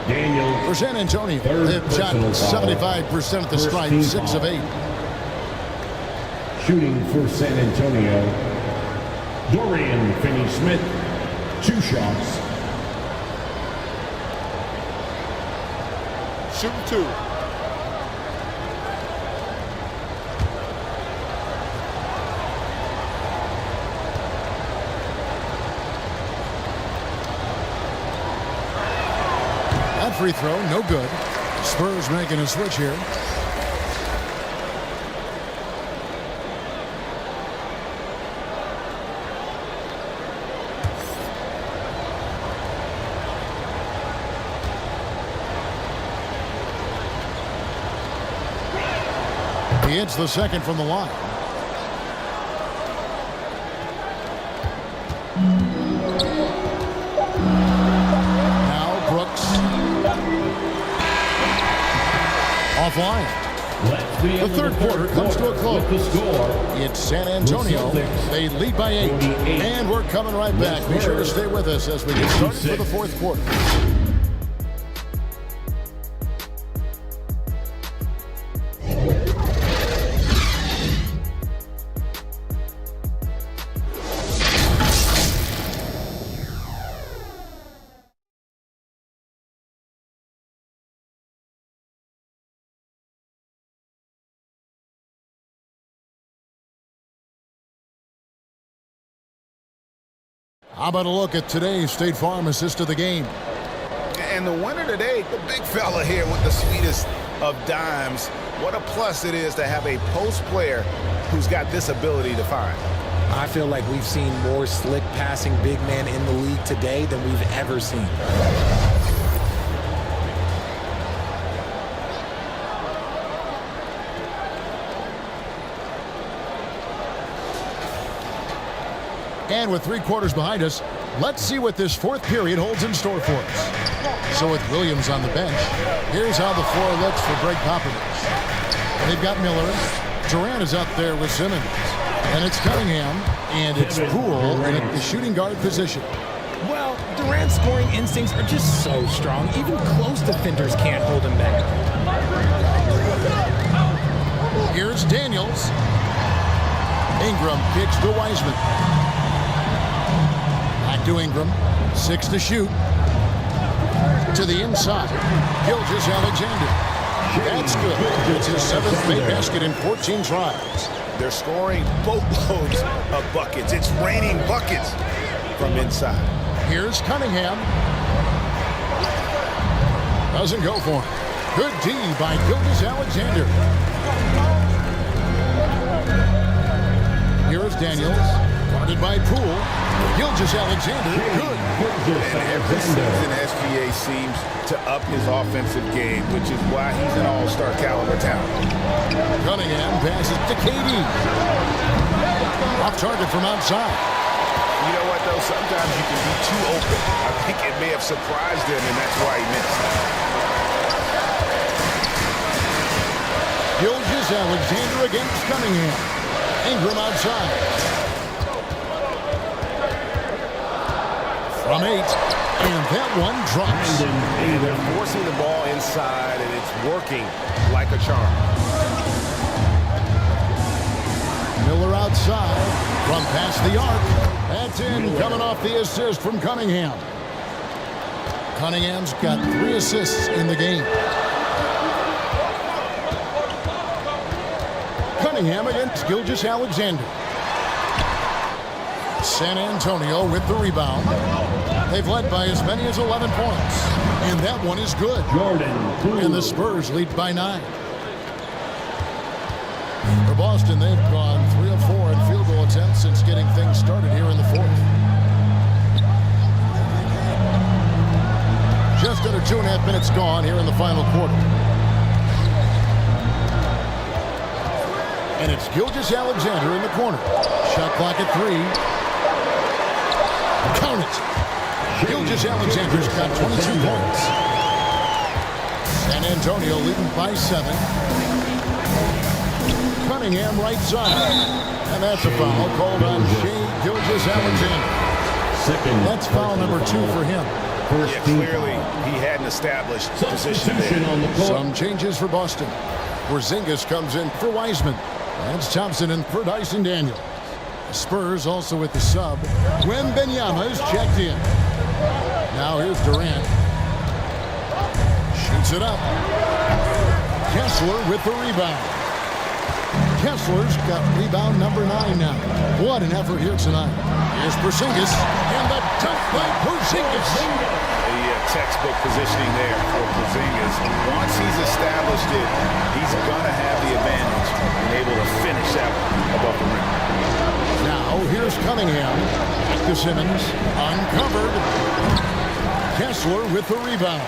Daniels. For San Antonio, they've shot 75% at the stripe, 6 of 8. Shooting for San Antonio. Dorian Finney-Smith, 2 shots. Shooting 2. That free throw, no good. Spurs making a switch here. He hits the second from the line. Now Brooks. Offline. The third quarter comes to a close. It's San Antonio. They lead by 8. And we're coming right back. Be sure to stay with us as we get started for the fourth quarter. How about a look at today's State Farm assist of the game? And the winner today, the big fella here with the sweetest of dimes. What a plus it is to have a post player who's got this ability to find. I feel like we've seen more slick passing big man in the league today than we've ever seen. And with 3 quarters behind us, let's see what this fourth period holds in store for us. So with Williams on the bench, here's how the floor looks for Greg Popovich. They've got Miller. Durant is out there with Simmons. And it's Cunningham, and it's Poole in the shooting guard position. Well, Durant's scoring instincts are just so strong. Even close defenders can't hold him back. Here's Daniels. Ingram kicks to Wiseman. Back to Ingram. 6 to shoot. To the inside. Gilgeous-Alexander. That's good. It's his 7th made basket in 14 tries. They're scoring boatloads of buckets. It's raining buckets from inside. Here's Cunningham. Doesn't go for him. Good D by Gilgeous-Alexander. Here's Daniels. Guarded by Poole. Gilgeous-Alexander. Good. And every season SGA seems to up his offensive game, which is why he's an all-star caliber talent. Cunningham passes to KD. Off target from outside. You know what, though? Sometimes you can be too open. I think it may have surprised him, and that's why he missed. Gilgeous-Alexander against Cunningham. Ingram outside. From 8, and that one drops. They're forcing the ball inside, and it's working like a charm. Miller outside from past the arc. That's in, coming off the assist from Cunningham. Cunningham's got 3 assists in the game. Cunningham against Gilgeous-Alexander. San Antonio with the rebound. They've led by as many as 11 points. And that one is good. And the Spurs lead by 9. For Boston, they've gone 3 of 4 in field goal attempts since getting things started here in the fourth. Just under 2.5 minutes gone here in the final quarter. And it's Gilgeous-Alexander in the corner. Shot clock at 3. Count it. Gilgeous-Alexander's got 22 points. San Antonio leading by 7. Cunningham right side. And that's a foul called on Shai Gilgeous-Alexander. That's foul number 2 for him. Yeah, clearly he hadn't established position there. Some changes for Boston. Porzingis comes in for Wiseman. That's Thompson in for Dyson Daniels. The Spurs also with the sub. Wembanyama is checked in. Now here's Durant. Shoots it up. Kessler with the rebound. Kessler's got rebound number 9 now. What an effort here tonight. Here's Porzingis. And the dunk by Porzingis. The textbook positioning there for Porzingis. Once he's established it, he's going to have the advantage and able to finish that above the rim. Now here's Cunningham. Back to Simmons. Uncovered. Kessler with the rebound.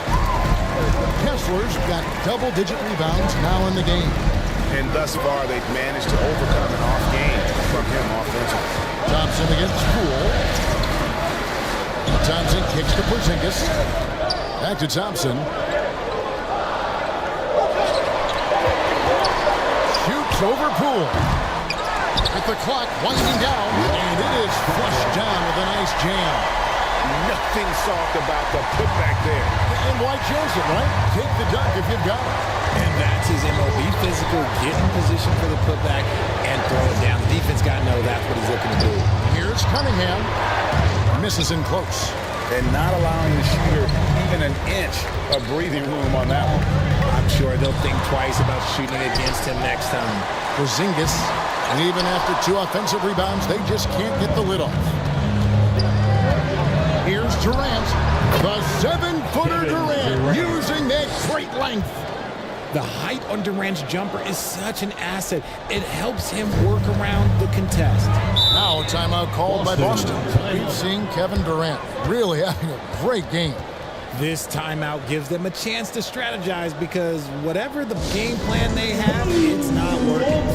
Kessler's got double-digit rebounds now in the game. and thus far they've managed to overcome an off game from him offensively. Thompson against Poole. Thompson kicks to Porzingis. Back to Thompson. Shoots over Poole. With the clock winding down, and it is flushed down with a nice jam. Nothing soft about the putback there. And why chase it, right? Take the dunk if you've got it. And that's his MO. Be physical, get in position for the putback, and throw it down. The defense got to know that's what he's looking to do. Here's Cunningham. Misses in close. And not allowing the shooter even an inch of breathing room on that one. I'm sure they'll think twice about shooting it against him next time. Porzingis, and even after 2 offensive rebounds, they just can't get the lid off. Here's Durant, the 7-footer Durant, using that great length. The height on Durant's jumper is such an asset. It helps him work around the contest. Now a timeout called by Boston. We've seen Kevin Durant really having a great game. This timeout gives them a chance to strategize because whatever the game plan they have, it's not working.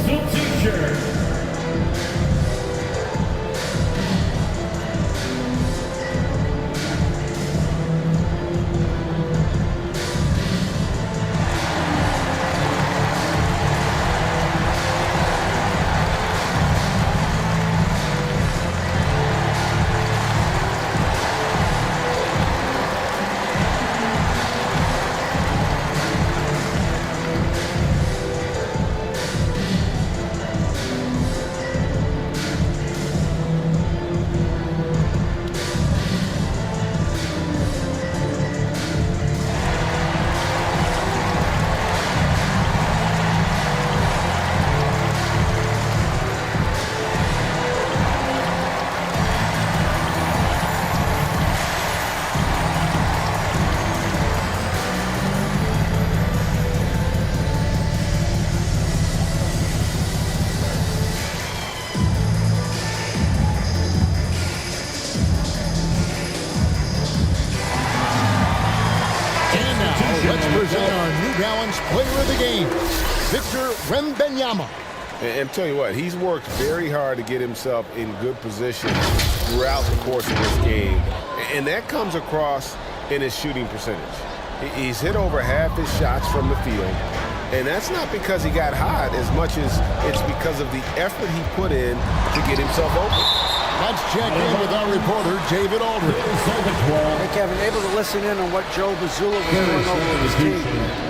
Player of the game, Victor Wembanyama. And tell you what, he's worked very hard to get himself in good position throughout the course of this game. And that comes across in his shooting percentage. He's hit over half his shots from the field. And that's not because he got hot as much as it's because of the effort he put in to get himself open. Let's check in with our reporter, David Aldridge. Hey, Kevin, able to listen in on what Joe Mazzulla was doing over with his team.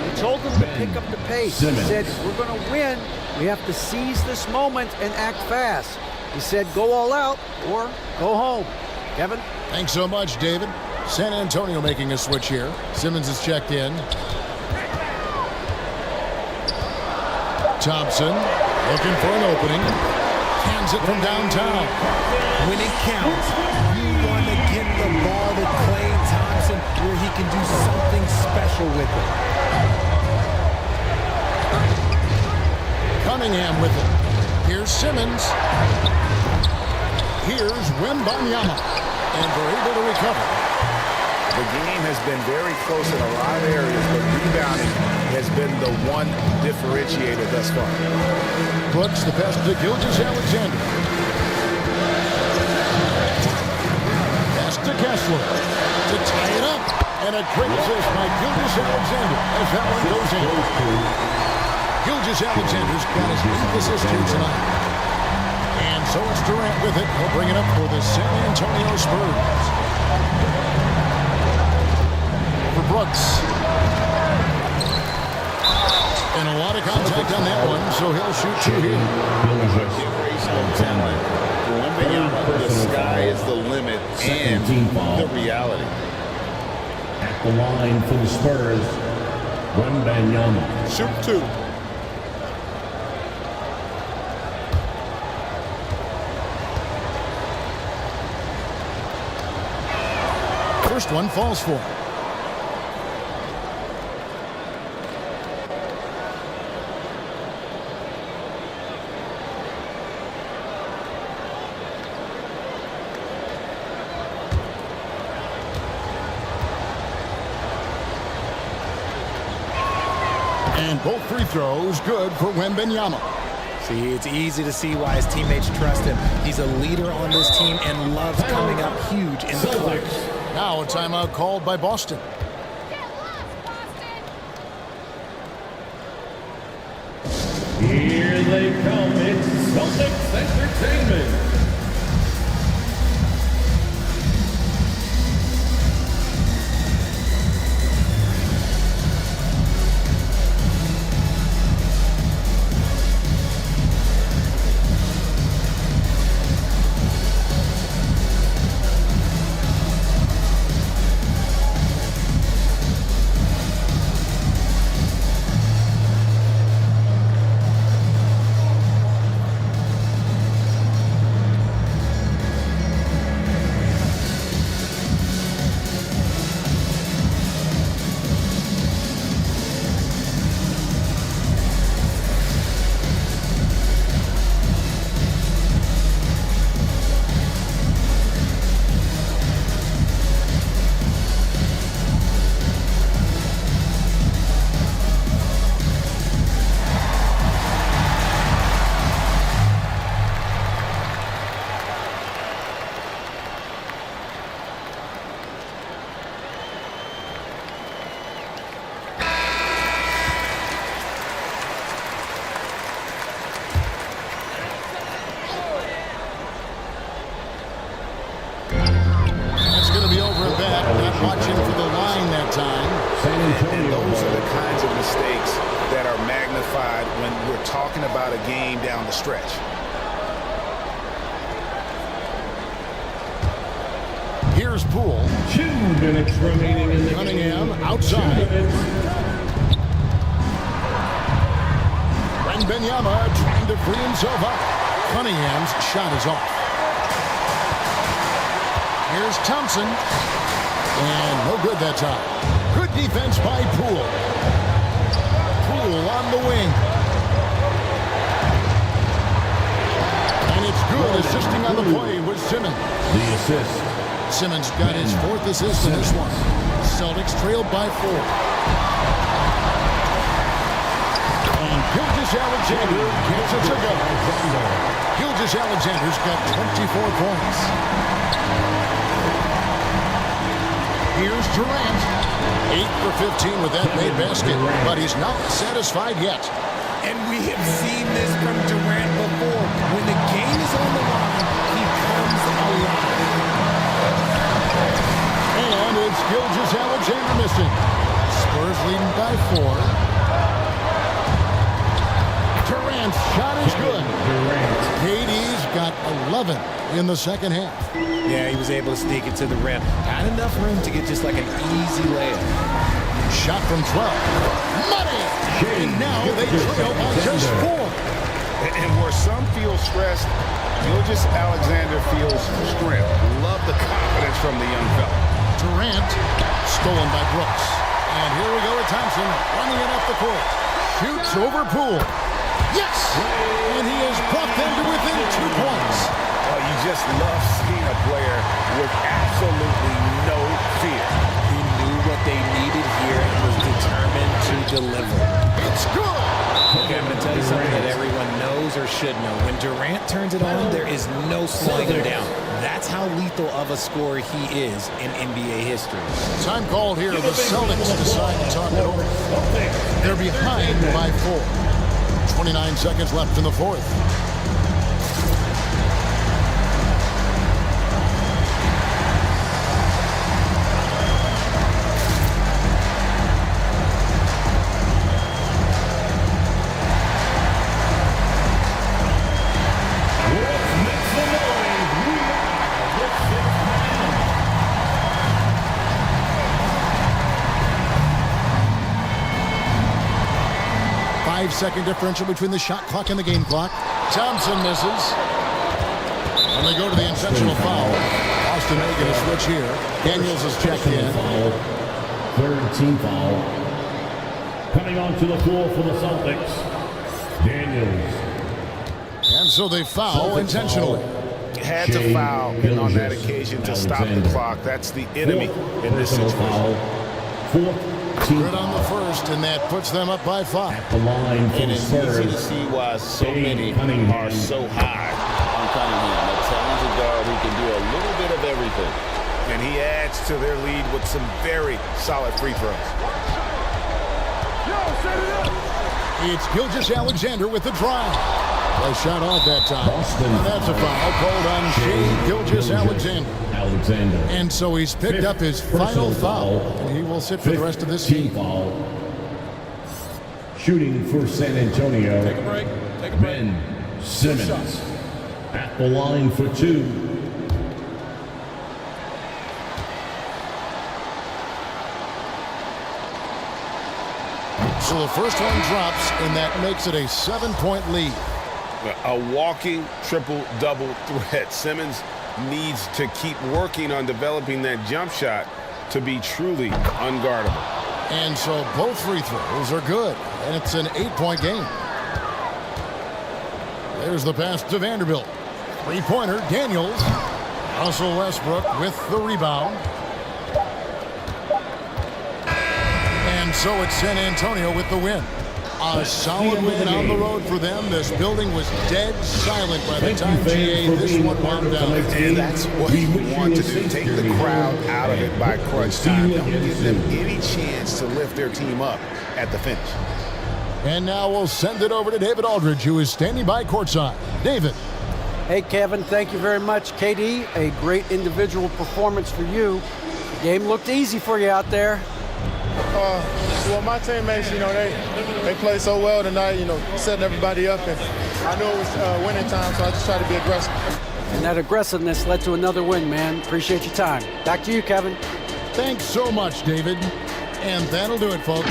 He told them to pick up the pace. He said, if we're going to win, we have to seize this moment and act fast. He said, go all out or go home. Kevin? Thanks so much, David. San Antonio making a switch here. Simmons is checked in. Thompson looking for an opening. Hands it from downtown. When it counts, you want to get the ball to Klay Thompson where he can do something special with it. Cunningham with it. Here's Simmons. Here's Wembanyama. And they're able to recover. The game has been very close in a lot of areas, but rebounding has been the one differentiator thus far. Brooks, the pass to Gilgeous-Alexander. Pass to Kessler to tie it up. And a great assist by Gilgeous-Alexander as that one goes in. Gilgeous-Alexander's got his 8th assist here tonight. And so it's Durant with it. He'll bring it up for the San Antonio Spurs. For Brooks. And a lot of contact on that one, so he'll shoot 2 here. The sky is the limit and the reality. At the line for the Spurs, Wembanyama. Shoot 2. First one falls for him. And both free throws good for Wembanyama. See, it's easy to see why his teammates trust him. He's a leader on this team and loves coming up huge in the clutch. Now a timeout called by Boston. Here they come. It's Celtics Entertainment. Watching for the line that time. And those are the kinds of mistakes that are magnified when we're talking about a game down the stretch. Here's Poole. 2 minutes remaining in the Cunningham game. outside. Wembanyama trying to free himself up. Cunningham's shot is off. Here's Thompson. And no good that time. Good defense by Poole. Poole on the wing. And it's good. Assisting on the play was Simmons. The assist. Simmons got his 4th assist in this one. Celtics trailed by 4. And Gilgeous-Alexander gets it to go. Gilgeous-Alexander's got 24 points. Here's Durant. 8 for 15 with that made basket, but he's not satisfied yet. And we have seen this from Durant before. When the game is on the line, he comes alive. And it's Gilgeous-Alexander missing. Spurs leading by 4. Durant's shot is good. KD's got 11 in the second half. Yeah, he was able to sneak it to the rim. Had enough room to get just like an easy layup. Shot from 12. Money! And now they trail by just 4. And where some feel stressed, Gilgeous-Alexander feels strength. Love the confidence from the young fella. Durant, stolen by Brooks. And here we go with Thompson running it up the court. Shoots over Poole. Yes! And he has brought them to within 2 points. Oh, you just love seeing a player with absolutely no fear. He knew what they needed here and was determined to deliver. It's good! Okay, I'm going to tell you something that everyone knows or should know. When Durant turns it on, there is no slowing him down. That's how lethal of a scorer he is in NBA history. Time called here. The Celtics decide to talk it over. They're behind by 4. 29 seconds left in the 4th. Five-second differential between the shot clock and the game clock. Thompson misses. And they go to the intentional foul. Boston making a switch here. Daniels is checked in. Third team foul. Coming onto the floor for the Celtics, Daniels. And so they foul intentionally. Had to foul on that occasion to stop the clock. That's the enemy in this situation. 4th Good on the first, and that puts them up by 5. The line And from it's easy to serve. see why so many Cunningham. are so high on Cunningham. A talented guard who can do a little bit of everything. And he adds to their lead with some very solid free throws. It's Gilgeous-Alexander with the drive. A shot off that time. And that's a foul called on Shai Gilgeous-Alexander. And so he's picked up his final foul. And he will sit for the rest of this game. Foul. Shooting for San Antonio. Take a break. Take a break. Ben Simmons at the line for 2. So the first one drops, and that makes it a 7-point lead. A walking triple-double threat. Simmons needs to keep working on developing that jump shot to be truly unguardable. And so both free throws are good, and it's an 8-point game. There's the pass to Vanderbilt. Three-pointer, Daniels. Russell Westbrook with the rebound. And so it's San Antonio with the win. A solid win on the road for them. This building was dead silent by the time GA this one wound down. And that's what you want to do. Take the crowd out of it by crunch time. Don't give them any chance to lift their team up at the finish. And now we'll send it over to David Aldridge, who is standing by courtside. David. Hey, Kevin, thank you very much. KD, a great individual performance for you. The game looked easy for you out there. Well, my teammates, they played so well tonight, setting everybody up. And I knew it was winning time, so I just tried to be aggressive. And that aggressiveness led to another win, man. Appreciate your time. Back to you, Kevin. Thanks so much, David. And that'll do it, folks.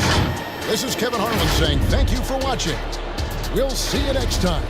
This is Kevin Harlan saying thank you for watching. We'll see you next time.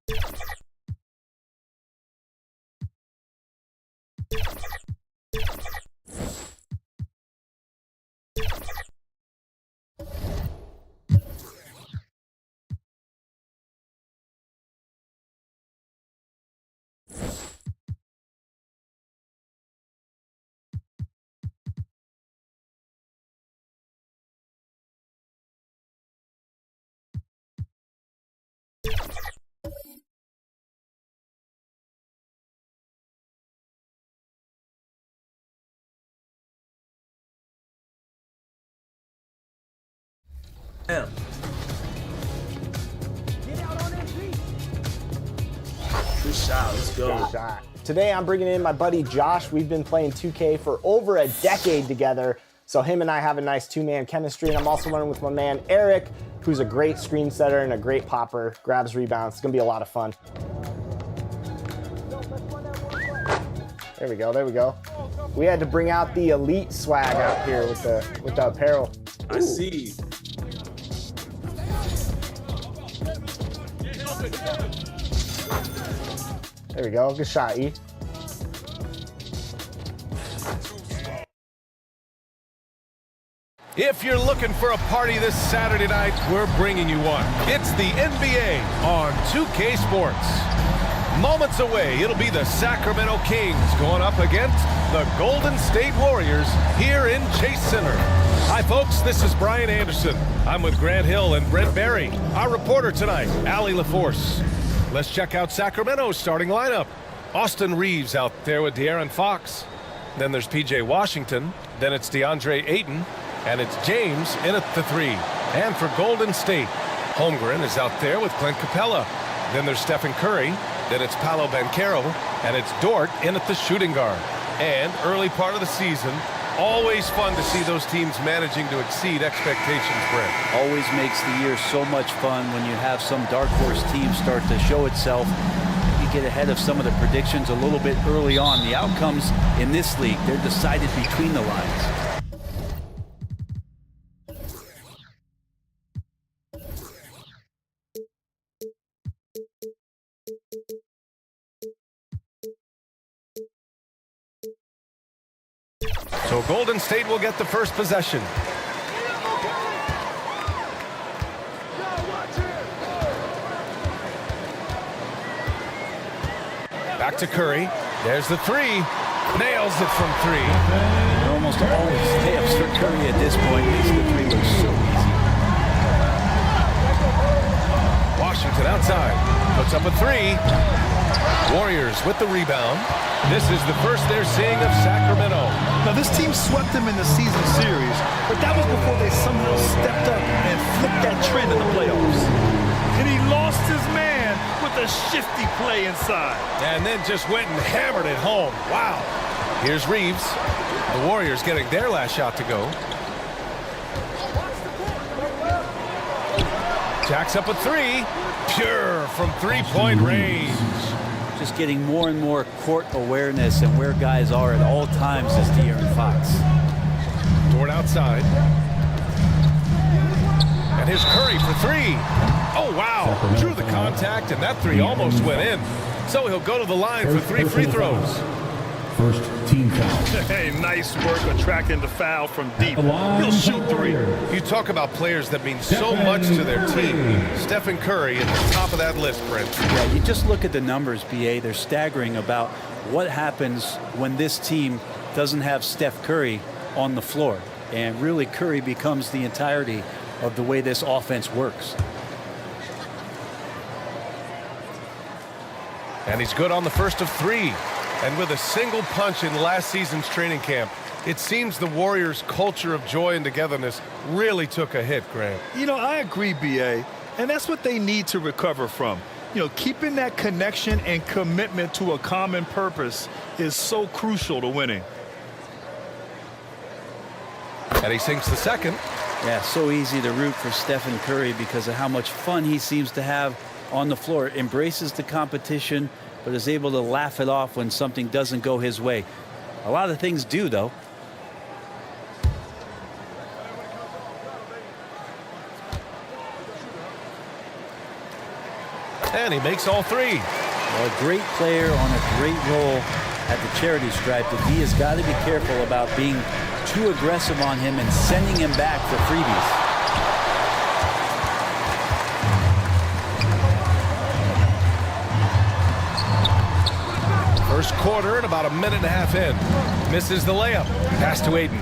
Damn. Good shot. Let's go. Good shot. Today I'm bringing in my buddy Josh. We've been playing 2K for over a decade together, so him and I have a nice two-man chemistry. And I'm also running with my man Eric, who's a great screen setter and a great popper, grabs rebounds. It's gonna be a lot of fun. There we go, there we go. We had to bring out the elite swag out here with the apparel. I see. There we go, good shot, E. If you're looking for a party this Saturday night, we're bringing you one. It's the NBA on 2K Sports. Moments away, it'll be the Sacramento Kings going up against the Golden State Warriors here in Chase Center. Hi, folks. This is Brian Anderson. I'm with Grant Hill and Brent Barry. Our reporter tonight, Allie LaForce. Let's check out Sacramento's starting lineup. Austin Reeves out there with De'Aaron Fox. Then there's P.J. Washington. Then it's DeAndre Ayton. And it's James in at the 3. And for Golden State, Holmgren is out there with Clint Capella. Then there's Stephen Curry. Then it's Paolo Banchero. And it's Dort in at the shooting guard. And early part of the season, always fun to see those teams managing to exceed expectations, Brent. Always makes the year so much fun when you have some dark horse team start to show itself. You get ahead of some of the predictions a little bit early on. The outcomes in this league, they're decided between the lines. So Golden State will get the first possession. Back to Curry. There's the 3. Nails it from 3. They're almost always layups for Curry at this point. Makes the 3 look so easy. Washington outside. Puts up a 3. Warriors with the rebound. This is the first they're seeing of Sacramento. Now, this team swept them in the season series, but that was before they somehow stepped up and flipped that trend in the playoffs. And he lost his man with a shifty play inside. And then just went and hammered it home. Wow. Here's Reeves. The Warriors getting their last shot to go. Jacks up a 3. Pure from three-point range. Just getting more and more court awareness and where guys are at all times is De'Aaron Fox. Dort outside. And here's Curry for 3. Oh, wow. Drew the contact, and that 3 almost went in. So he'll go to the line for 3 free throws. First team foul. Hey, nice work attracting the foul from deep. He'll shoot 3. You talk about players that mean so much to their team. Stephen Curry at the top of that list, Brent. Yeah, you just look at the numbers, BA. They're staggering about what happens when this team doesn't have Steph Curry on the floor. And really, Curry becomes the entirety of the way this offense works. And he's good on the first of 3. And with a single punch in last season's training camp, it seems the Warriors' culture of joy and togetherness really took a hit, Grant. You know, I agree, BA. And that's what they need to recover from. You know, keeping that connection and commitment to a common purpose is so crucial to winning. And he sinks the second. Yeah, so easy to root for Stephen Curry because of how much fun he seems to have on the floor. Embraces the competition, but is able to laugh it off when something doesn't go his way. A lot of things do, though. And he makes all three. Well, a great player on a great role at the charity stripe. The D has got to be careful about being too aggressive on him and sending him back for freebies. First quarter and about a minute and a half in. Misses the layup. Pass to Ayton.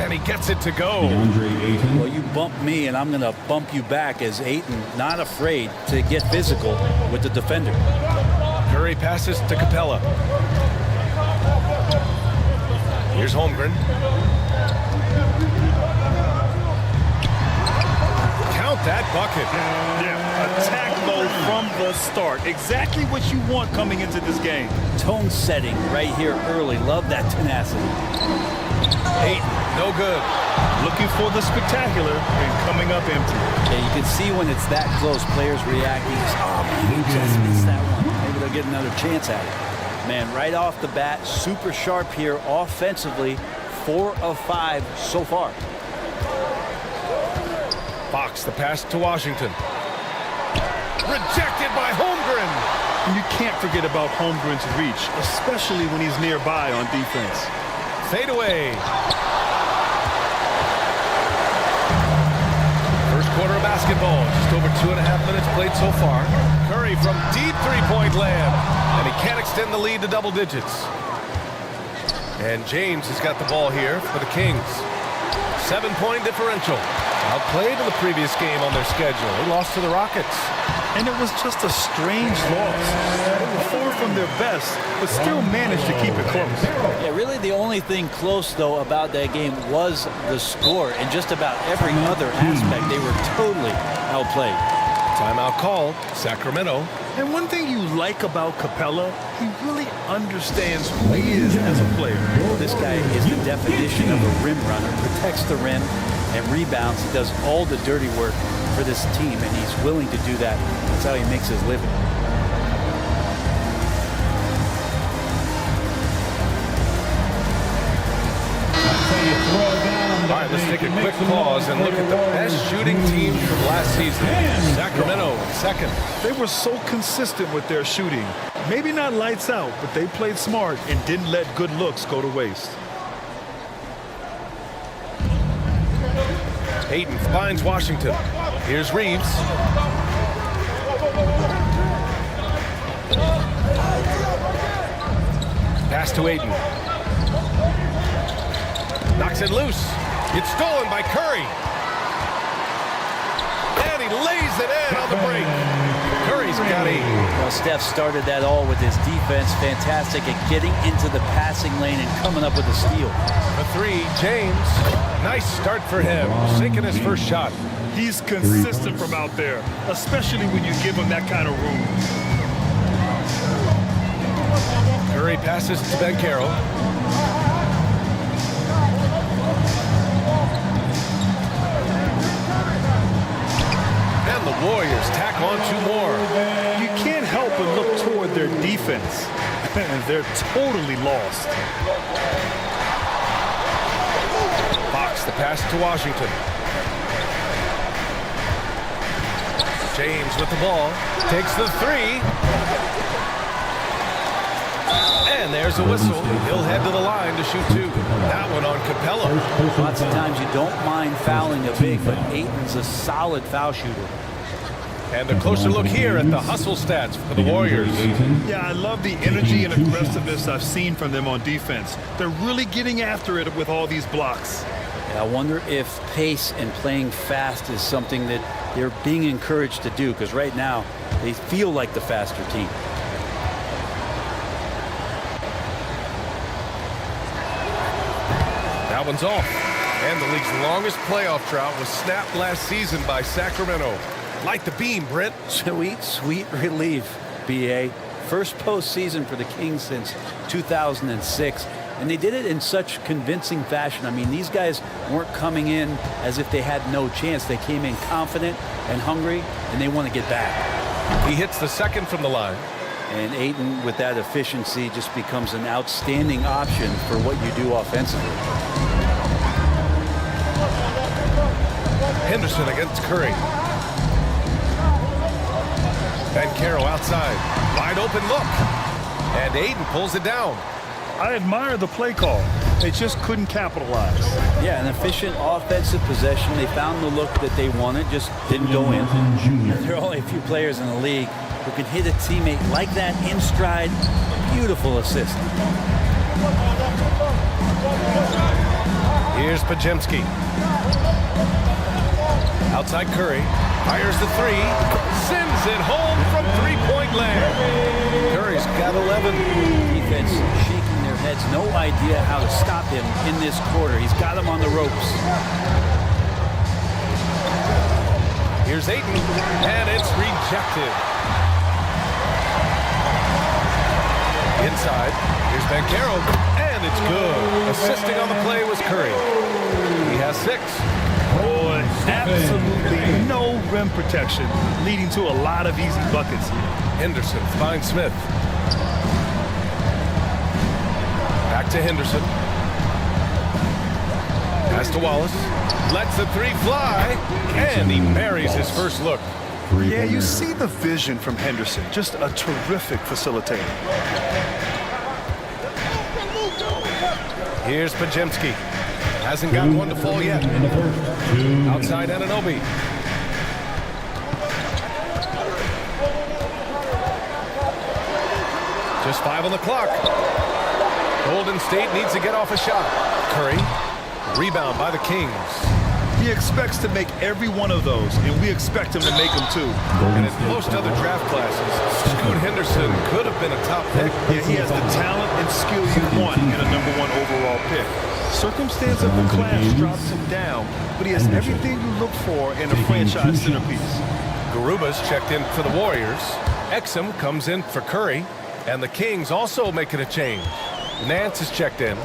And he gets it to go. Well, you bump me, and I'm going to bump you back as Ayton not afraid to get physical with the defender. Curry passes to Capella. Here's Holmgren. Count that bucket. Yeah, attack mode from the start. Exactly what you want coming into this game. Tone setting right here early. Love that tenacity. Ayton, no good. Looking for the spectacular and coming up empty. Yeah, you can see when it's that close, players reacting. Oh, man, he just missed that one. Maybe they'll get another chance at it. Man, right off the bat, super sharp here offensively. 4 of 5 so far. Fox, the pass to Washington. Rejected by Holmgren. And you can't forget about Holmgren's reach, especially when he's nearby on defense. Fade away. First quarter of basketball. Just over 2.5 minutes played so far. Curry from deep three-point land. And he can't extend the lead to double digits. And James has got the ball here for the Kings. 7-point differential. Outplayed in the previous game on their schedule. They lost to the Rockets. And it was just a strange loss. They were far from their best, but still managed to keep it close. Yeah, really the only thing close, though, about that game was the score. And just about every other aspect, they were totally outplayed. Timeout called, Sacramento. And one thing you like about Capella, he really understands who he is as a player. This guy is the definition of a rim runner, protects the rim and rebounds. He does all the dirty work for this team, and he's willing to do that. That's how he makes his living. All right, let's take a quick pause and look at the best shooting team from last season. Sacramento, second. They were so consistent with their shooting. Maybe not lights out, but they played smart and didn't let good looks go to waste. Ayton finds Washington. Here's Reeves. Pass to Ayton. Knocks it loose. It's stolen by Curry. And he lays it in on the break. Curry's got 8. Well, Steph started that all with his defense. Fantastic at getting into the passing lane and coming up with a steal. The 3, James. Nice start for him. Sinking his first shot. He's consistent from out there, especially when you give him that kind of room. Curry passes to Banchero. And the Warriors tack on 2 more. You can't help but look toward their defense. And they're totally lost. Fox, the pass to Washington. James with the ball. Takes the 3. And there's a whistle. He'll head to the line to shoot 2. That one on Capella. Lots of times you don't mind fouling a big, but Ayton's a solid foul shooter. And a closer look here at the hustle stats for the Warriors. Yeah, I love the energy and aggressiveness I've seen from them on defense. They're really getting after it with all these blocks. Yeah, I wonder if pace and playing fast is something that they're being encouraged to do, because right now they feel like the faster team. That one's off. And the league's longest playoff drought was snapped last season by Sacramento. Like the beam, Brent. Sweet, sweet relief, B.A. First postseason for the Kings since 2006. And they did it in such convincing fashion. I mean, these guys weren't coming in as if they had no chance. They came in confident and hungry, and they want to get back. He hits the second from the line. And Ayton, with that efficiency, just becomes an outstanding option for what you do offensively. Henderson against Curry. Bancaro outside. Wide open look. And Aiden pulls it down. I admire the play call. They just couldn't capitalize. Yeah, an efficient offensive possession. They found the look that they wanted, just didn't go in. There are only a few players in the league who can hit a teammate like that in stride. Beautiful assist. Here's Pajemski. Outside Curry. Fires the three. Sends it home from three-point land. Curry's got 11. Defense shaking their heads. No idea how to stop him in this quarter. He's got him on the ropes. Here's Ayton. And it's rejected. Inside, here's Bancaro, and it's good. Assisting on the play was Curry. He has 6. Boy, absolutely no rim protection, leading to a lot of easy buckets. Henderson finds Smith. Back to Henderson. Pass to Wallace. Lets the three fly, and he buries his first look. Yeah, you see the vision from Henderson. Just a terrific facilitator. Here's Pajemski. Hasn't gotten one to fall yet. Outside Anunoby. Just 5 on the clock. Golden State needs to get off a shot. Curry. Rebound by the Kings. He expects to make every one of those, and we expect him to make them too. And in most other draft classes, Scoot Henderson could have been a top pick. Yeah, he has the talent and skill you want in a #1 overall pick. Circumstance of the class drops him down, but he has everything you look for in a franchise centerpiece. Garuba's checked in for the Warriors. Exum comes in for Curry, and the Kings also making a change. Nance is checked in.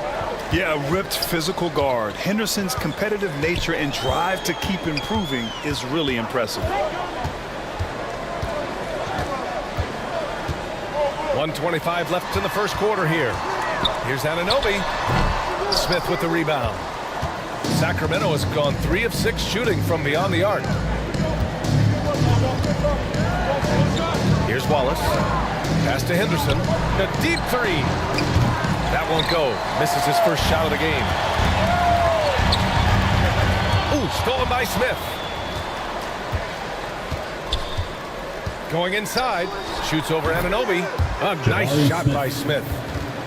Yeah, a ripped physical guard. Henderson's competitive nature and drive to keep improving is really impressive. 1:25 left in the first quarter here. Here's Anunoby. Smith with the rebound. Sacramento has gone 3 of 6 shooting from beyond the arc. Here's Wallace. Pass to Henderson. A deep three. That won't go. Misses his first shot of the game. Ooh, stolen by Smith. Going inside. Shoots over Anunoby. A nice shot by Smith.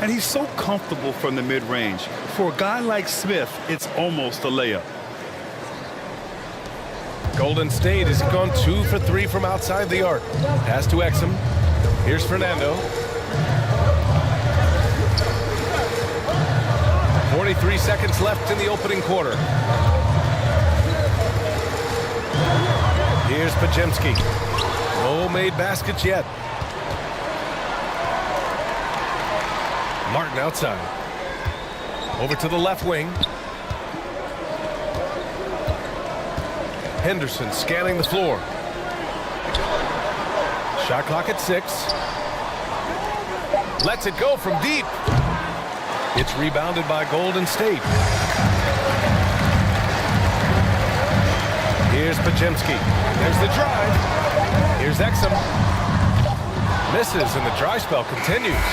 And he's so comfortable from the mid-range. For a guy like Smith, it's almost a layup. Golden State has gone 2 for 3 from outside the arc. Pass to Exum. Here's Fernando. 43 seconds left in the opening quarter. Here's Pajemski. No made baskets yet. Martin outside. Over to the left wing. Henderson scanning the floor. Shot clock at 6. Lets it go from deep. It's rebounded by Golden State. Here's Pajemski. There's the drive. Here's Exum. Misses, and the dry spell continues.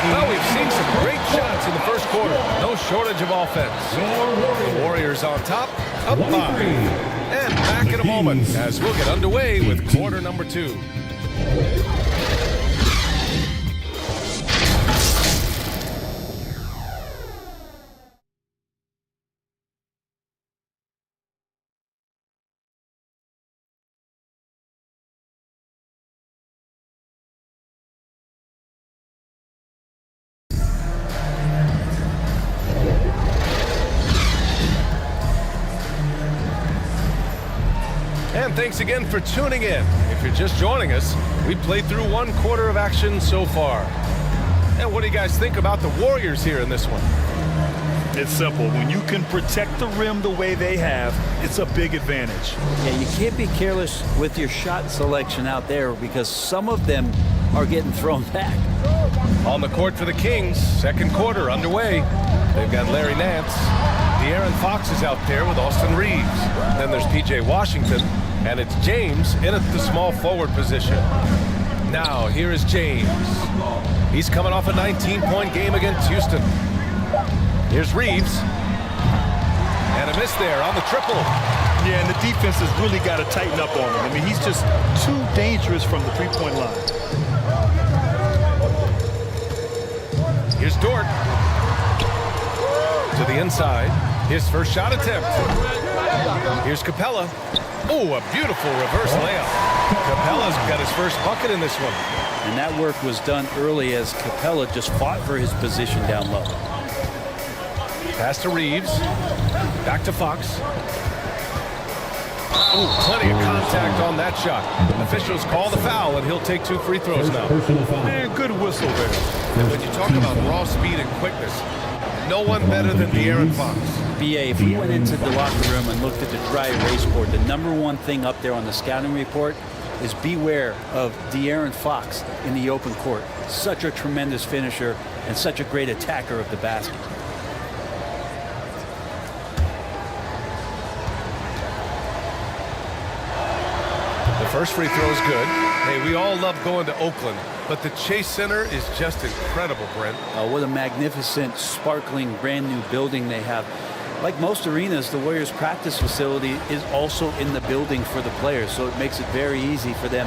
Well, we've seen some great shots in the first quarter. No shortage of offense. The Warriors on top, up 5. And back in a moment as we'll get underway with quarter number 2. And thanks again for tuning in. If you're just joining us, we played through 1 quarter of action so far. And what do you guys think about the Warriors here in this one? It's simple. When you can protect the rim the way they have, it's a big advantage. Yeah, you can't be careless with your shot selection out there because some of them are getting thrown back. On the court for the Kings, second quarter underway. They've got Larry Nance. De'Aaron Fox is out there with Austin Reeves. Then there's P.J. Washington. And it's James in at the small forward position. Now, here is James. He's coming off a 19-point game against Houston. Here's Reeves. And a miss there on the triple. Yeah, and the defense has really got to tighten up on him. I mean, he's just too dangerous from the three-point line. Here's Dort. To the inside. His first shot attempt. Here's Capella. Oh, a beautiful reverse layup. Capella's got his first bucket in this one. And that work was done early as Capella just fought for his position down low. Pass to Reeves. Back to Fox. Oh, plenty of contact on that shot. Officials call the foul, and he'll take 2 free throws now. Man, good whistle there. And when you talk about raw speed and quickness, no one better than De'Aaron Fox. BA, if you went into the locker room and looked at the dry erase board, the #1 thing up there on the scouting report is beware of De'Aaron Fox in the open court. Such a tremendous finisher and such a great attacker of the basket. The first free throw is good. Hey, we all love going to Oakland, but the Chase Center is just incredible, Brent. What a magnificent, sparkling, brand new building they have. Like most arenas, the Warriors practice facility is also in the building for the players, so it makes it very easy for them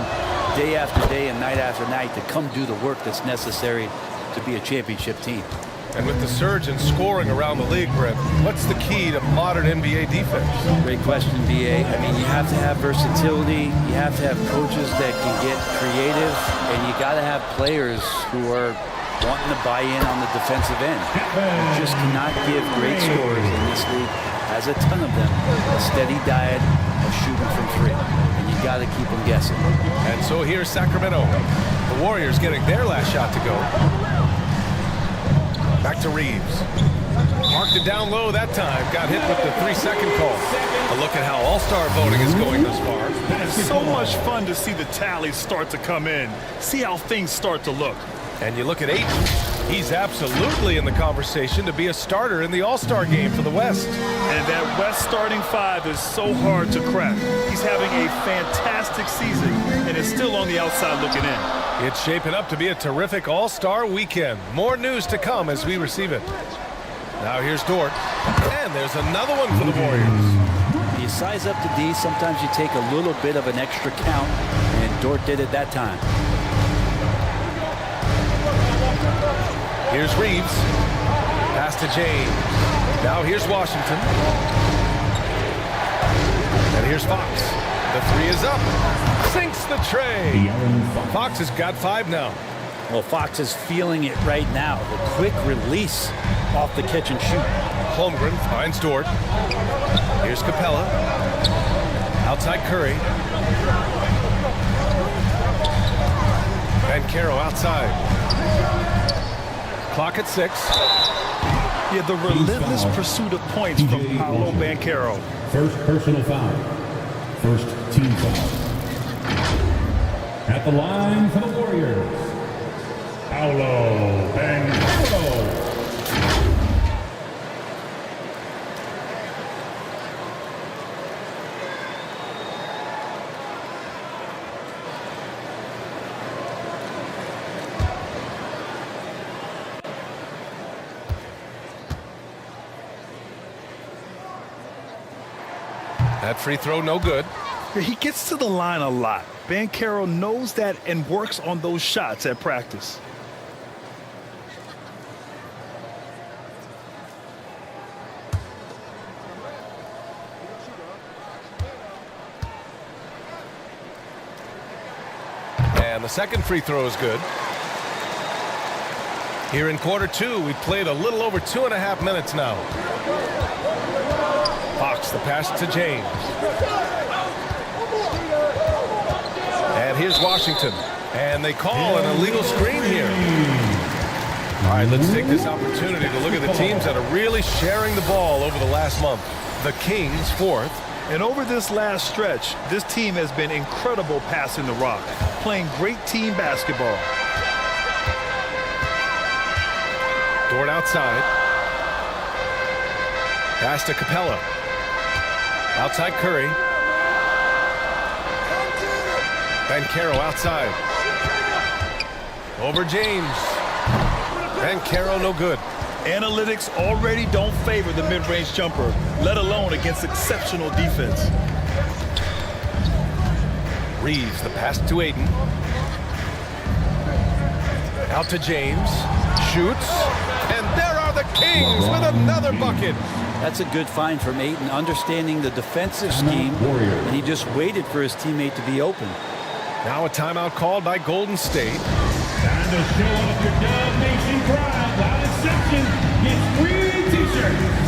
day after day and night after night to come do the work that's necessary to be a championship team. And with the surge in scoring around the league, Brent, what's the key to modern NBA defense? Great question, BA. I mean, you have to have versatility, you have to have coaches that can get creative, and you got to have players who are wanting to buy in on the defensive end. You just cannot give great scorers in this league, has a ton of them, a steady diet of shooting from 3. And you got to keep them guessing. And so here's Sacramento. The Warriors getting their last shot to go. Back to Reeves. Marked it down low that time. Got hit with the 3-second call. A look at how all-star voting is going thus far. It's so much fun to see the tallies start to come in. See how things start to look. And you look at Ayton. He's absolutely in the conversation to be a starter in the All-Star game for the West. And that West starting 5 is so hard to crack. He's having a fantastic season and is still on the outside looking in. It's shaping up to be a terrific All-Star weekend. More news to come as we receive it. Now here's Dort. And there's another one for the Warriors. You size up to D, sometimes you take a little bit of an extra count, and Dort did it that time. Here's Reeves. Pass to James. Now here's Washington. And here's Fox. The 3 is up. Sinks the tray. Fox has got 5 now. Well, Fox is feeling it right now. The quick release off the catch and shoot. Holmgren finds Dort. Here's Capella. Outside Curry. Banchero outside. Clock at 6. Yeah, the relentless pursuit of points from Paolo Banchero. First personal foul. First team foul. At the line for the Warriors, Paolo Banchero. That free throw, no good. He gets to the line a lot. Banchero knows that and works on those shots at practice. And the second free throw is good. Here in quarter 2, we've played a little over 2.5 minutes now. Fox, the pass to James. And here's Washington. And they call an illegal screen here. All right, let's take this opportunity to look at the teams that are really sharing the ball over the last month. The Kings, 4th. And over this last stretch, this team has been incredible passing the rock, playing great team basketball. Dort outside. Pass to Capella. Outside Curry. Banchero outside. Over James. Banchero no good. Analytics already don't favor the mid-range jumper, let alone against exceptional defense. Reeves, the pass to Aiden. Out to James. Shoots. And there are the Kings with another bucket. That's a good find from Ayton, understanding the defensive scheme, and he just waited for his teammate to be open. Now a timeout called by Golden State. Time to show off your Dub Nation pride. Without exception, gets free t-shirts.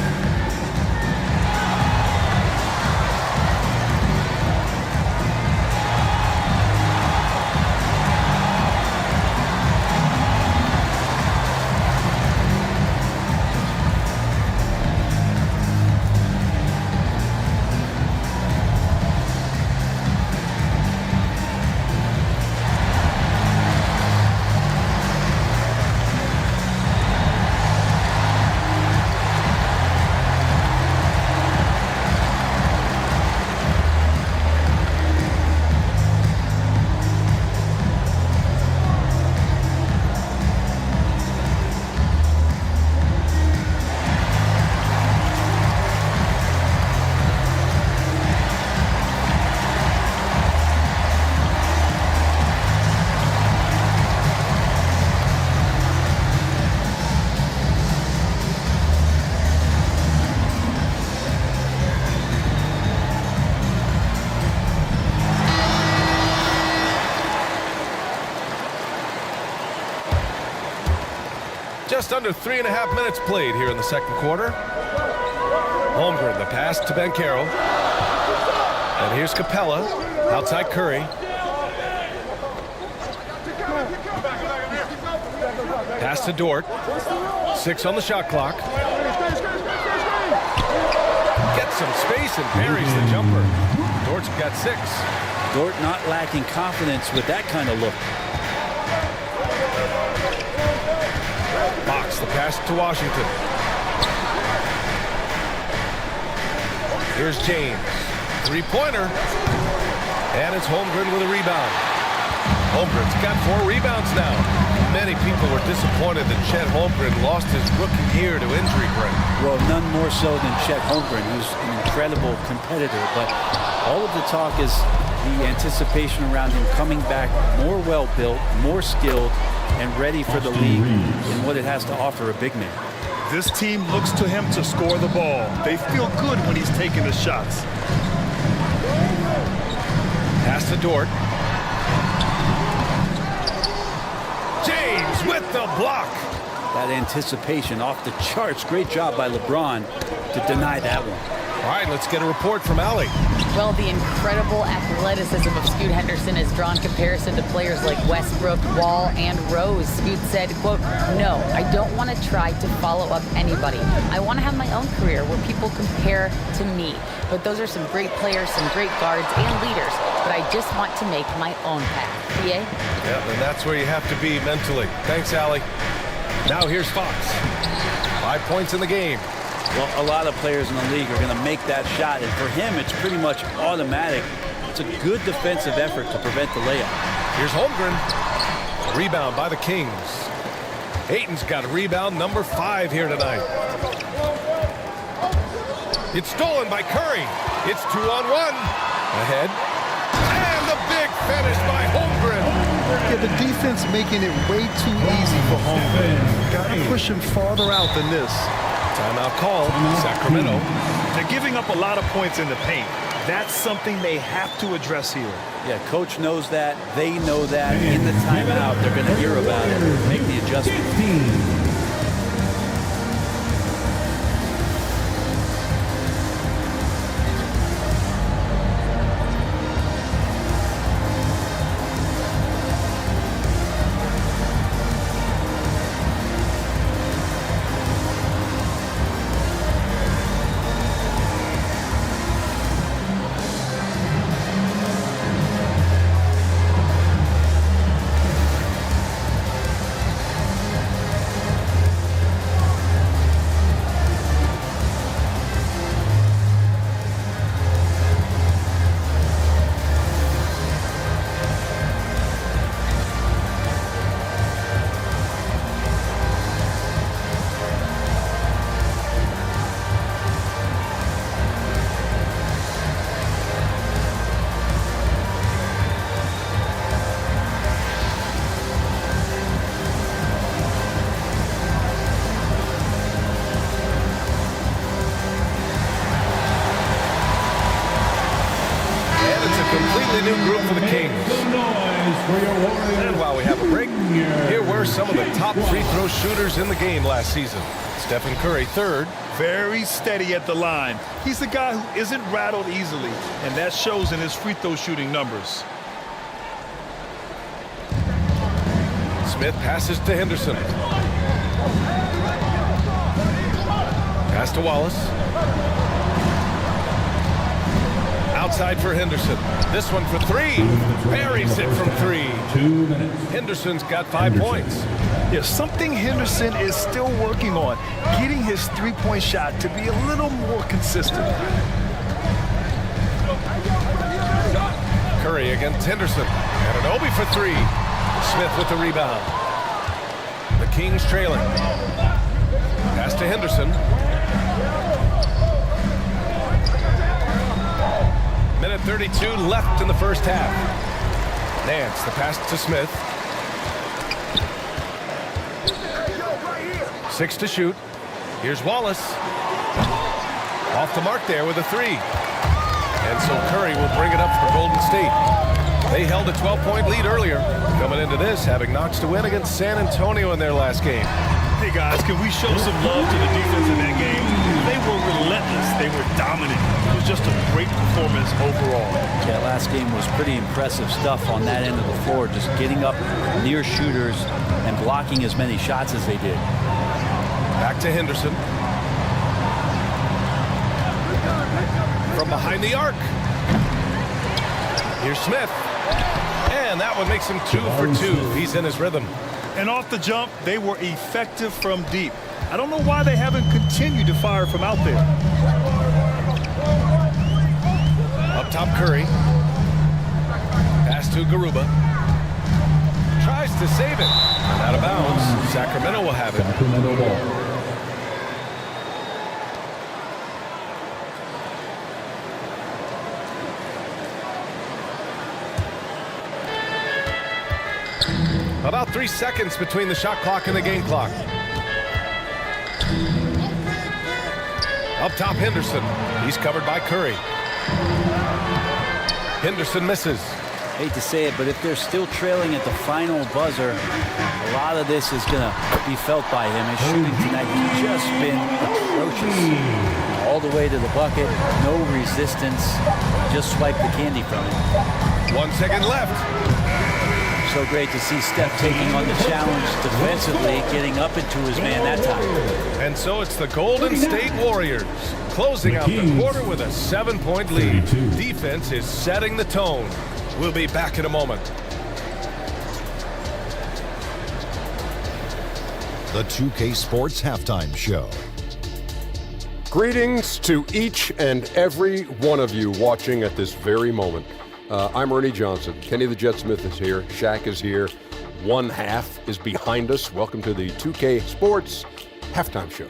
Just under 3.5 minutes played here in the second quarter. Holmgren, the pass to Banchero. And here's Capella, outside Curry. Pass to Dort. 6 on the shot clock. Gets some space and buries the jumper. Dort's got 6. Dort not lacking confidence with that kind of look. Box the pass to Washington. Here's James. 3-pointer. And it's Holmgren with a rebound. Holmgren's got 4 rebounds now. Many people were disappointed that Chet Holmgren lost his rookie year to injury break. Well, none more so than Chet Holmgren, who's an incredible competitor. But all of the talk is the anticipation around him coming back more well-built, more skilled, and ready for the league and what it has to offer a big man. This team looks to him to score the ball. They feel good when he's taking the shots. Pass to Dort. James with the block. That anticipation off the charts. Great job by LeBron to deny that one. All right, let's get a report from Allie. Well, the incredible athleticism of Scoot Henderson has drawn comparison to players like Westbrook, Wall, and Rose. Scoot said, quote, "No, I don't want to try to follow up anybody. I want to have my own career where people compare to me. But those are some great players, some great guards and leaders. But I just want to make my own path." PA? Yeah, and that's where you have to be mentally. Thanks, Allie. Now here's Fox. 5 points in the game. Well, a lot of players in the league are going to make that shot, and for him, it's pretty much automatic. It's a good defensive effort to prevent the layup. Here's Holmgren. Rebound by the Kings. Ayton's got rebound number 5 here tonight. It's stolen by Curry. It's 2-on-1. Ahead. And the big finish by Holmgren. Yeah, the defense making it way too easy for Holmgren. Got to push him farther out than this. Timeout called. Sacramento. They're giving up a lot of points in the paint. That's something they have to address here. Yeah, coach knows that. They know that. In the timeout, they're going to hear about it and make the adjustment. completely new group for the Kings. And while we have a break, here were some of the top free throw shooters in the game last season. Stephen Curry, third. Very steady at the line. He's the guy who isn't rattled easily, and that shows in his free throw shooting numbers. Smith passes to Henderson. Pass to Wallace. Outside for Henderson. This one for three. Buries it from three. Henderson's got 5 points. Yeah, something Henderson is still working on, getting his three-point shot to be a little more consistent. Curry against Henderson. Anunoby for three. Smith with the rebound. The Kings trailing. Pass to Henderson. Minute 32 left in the first half. Nance, the pass to Smith. 6 to shoot. Here's Wallace. Off the mark there with a three. And so Curry will bring it up for Golden State. They held a 12-point lead earlier. Coming into this, having knocks to win against San Antonio in their last game. Hey guys, can we show some love to the defense in that game? They were relentless. They were dominant. It was just a great performance overall. Yeah, last game was pretty impressive stuff on that end of the floor, just getting up near shooters and blocking as many shots as they did. Back to Henderson. From behind the arc. Here's Smith. And that one makes him 2 for 2. He's in his rhythm. And off the jump, they were effective from deep. I don't know why they haven't continued to fire from out there. Up top, Curry. Pass to Garuba. Tries to save it. Out of bounds. Sacramento will have it. Sacramento ball. About 3 seconds between the shot clock and the game clock. Up top, Henderson. He's covered by Curry. Henderson misses. Hate to say it, but if they're still trailing at the final buzzer, a lot of this is going to be felt by him. His shooting tonight has just been atrocious. All the way to the bucket, no resistance, just swipe the candy from it. 1 second left. So great to see Steph taking on the challenge defensively, getting up into his man that time. And so it's the Golden State Warriors closing out the quarter with a 7-point lead. Defense is setting the tone. We'll be back in a moment. The 2K Sports Halftime Show. Greetings to each and every one of you watching at this very moment. I'm Ernie Johnson. Kenny the Jet Smith is here. Shaq is here. One half is behind us. Welcome to the 2K Sports Halftime Show.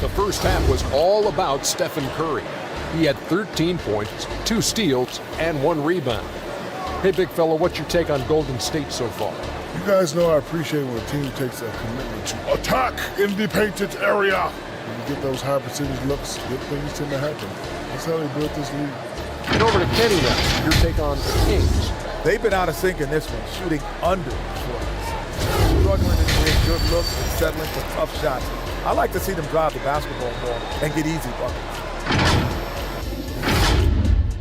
The first half was all about Stephen Curry. He had 13 points, 2 steals, and 1 rebound. Hey, big fella, what's your take on Golden State so far? You guys know I appreciate when a team takes a commitment to attack in the painted area. When you get those high percentage looks, good things tend to happen. That's how they built this league. And over to Kenny now. Your take on the Kings. They've been out of sync in this one, shooting under shortness. Struggling to create good looks and settling for tough shots. I like to see them drive the basketball more and get easy buckets.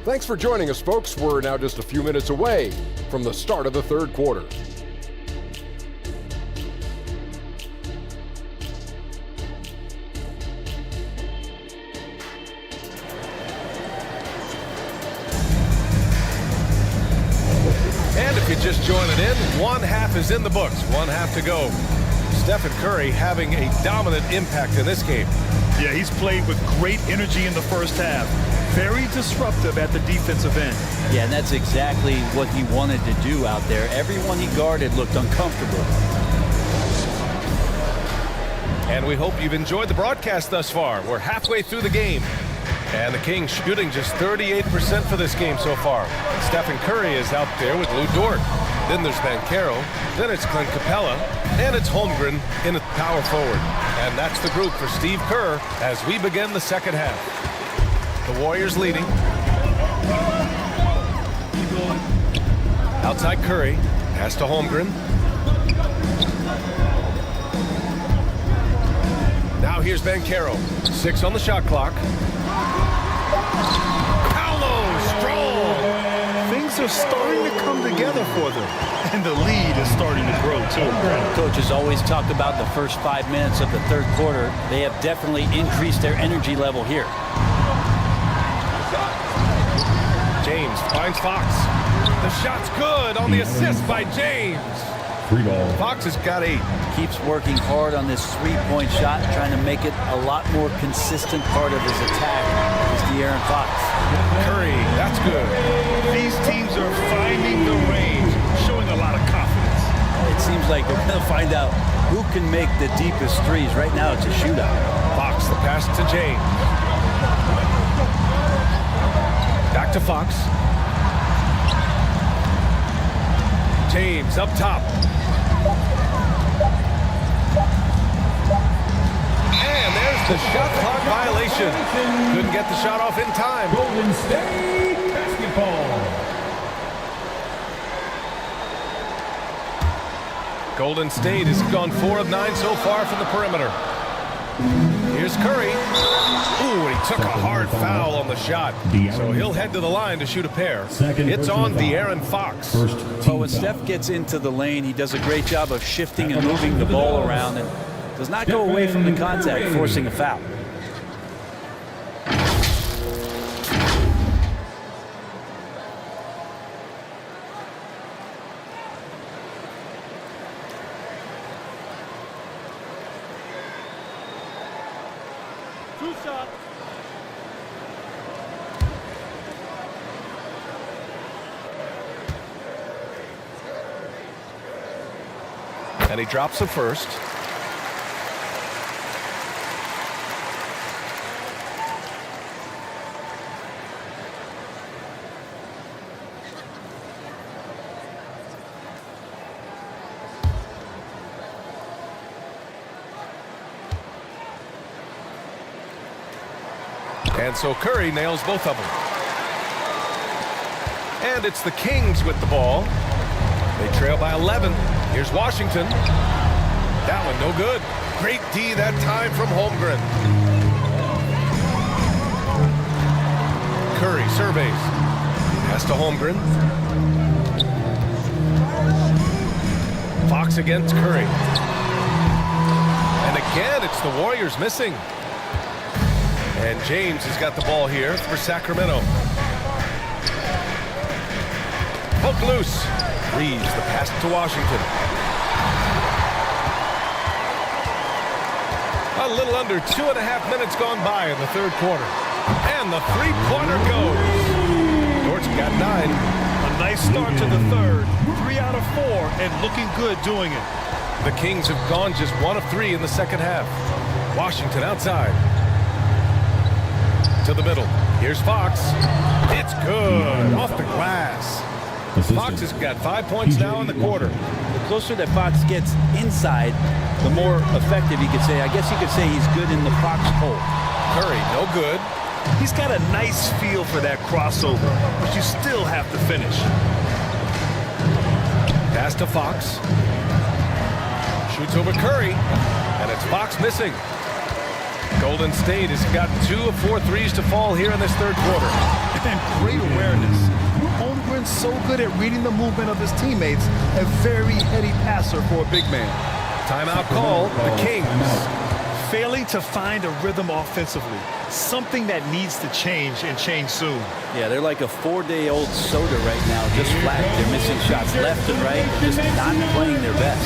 Thanks for joining us, folks. We're now just a few minutes away from the start of the third quarter. And if you're just joining in, one half is in the books, one half to go. Stephen Curry having a dominant impact in this game. Yeah, he's played with great energy in the first half. Very disruptive at the defensive end. Yeah, and that's exactly what he wanted to do out there. Everyone he guarded looked uncomfortable. And we hope you've enjoyed the broadcast thus far. We're halfway through the game. And the Kings shooting just 38% for this game so far. Stephen Curry is out there with Lou Dort. Then there's Banchero. Then it's Clint Capella. And it's Holmgren in the power forward. And that's the group for Steve Kerr as we begin the second half. The Warriors leading. Outside Curry. Pass to Holmgren. Now here's Banchero. 6 on the shot clock. Paolo, strong. Things are starting to come together for them, and the lead is starting to grow too. Coaches always talk about the first 5 minutes of the third quarter. They have definitely increased their energy level here. James finds Fox. The shot's good on the assist by James. Fox has got 8. Keeps working hard on this three-point shot, trying to make it a lot more consistent part of his attack. Is De'Aaron Fox. Curry, that's good. These teams are finding the range, showing a lot of confidence. It seems like they're going to find out who can make the deepest threes. Right now, it's a shootout. Fox, the pass to James. Back to Fox. James up top. And there's the shot clock violation. Couldn't get the shot off in time. Golden State basketball. Golden State has gone 4 of 9 so far from the perimeter. Here's Curry. Ooh, he took a hard foul on the shot. So he'll head to the line to shoot a pair. It's on De'Aaron Fox. Well, when Steph gets into the lane, he does a great job of shifting and moving the ball around and does not go away from the contact, forcing a foul. And he drops the first. And so Curry nails both of them. And it's the Kings with the ball. They trail by 11. Here's Washington. That one no good. Great D that time from Holmgren. Curry surveys. Pass to Holmgren. Fox against Curry. And again, it's the Warriors missing. And James has got the ball here for Sacramento. Poke loose. Reeves the pass to Washington. A little under 2.5 minutes gone by in the third quarter. And the three-pointer goes. Dort's got 9. A nice start to the third. 3 out of 4 and looking good doing it. The Kings have gone just 1 of 3 in the second half. Washington outside. To the middle. Here's Fox. It's good. Off the glass. Fox has got 5 points now in the quarter. The closer that Fox gets inside, the more effective he could say. I guess you could say he's good in the Fox hole. Curry, no good. He's got a nice feel for that crossover, but you still have to finish. Pass to Fox. Shoots over Curry, and it's Fox missing. Golden State has got 2 of 4 threes to fall here in this third quarter. And great awareness. Holmgren's so good at reading the movement of his teammates. A very heady passer for a big man. Timeout call, the Kings. Failing to find a rhythm offensively. Something that needs to change and change soon. Yeah, they're like a 4-day-old soda right now, just flat. They're missing shots left and right, just not playing their best.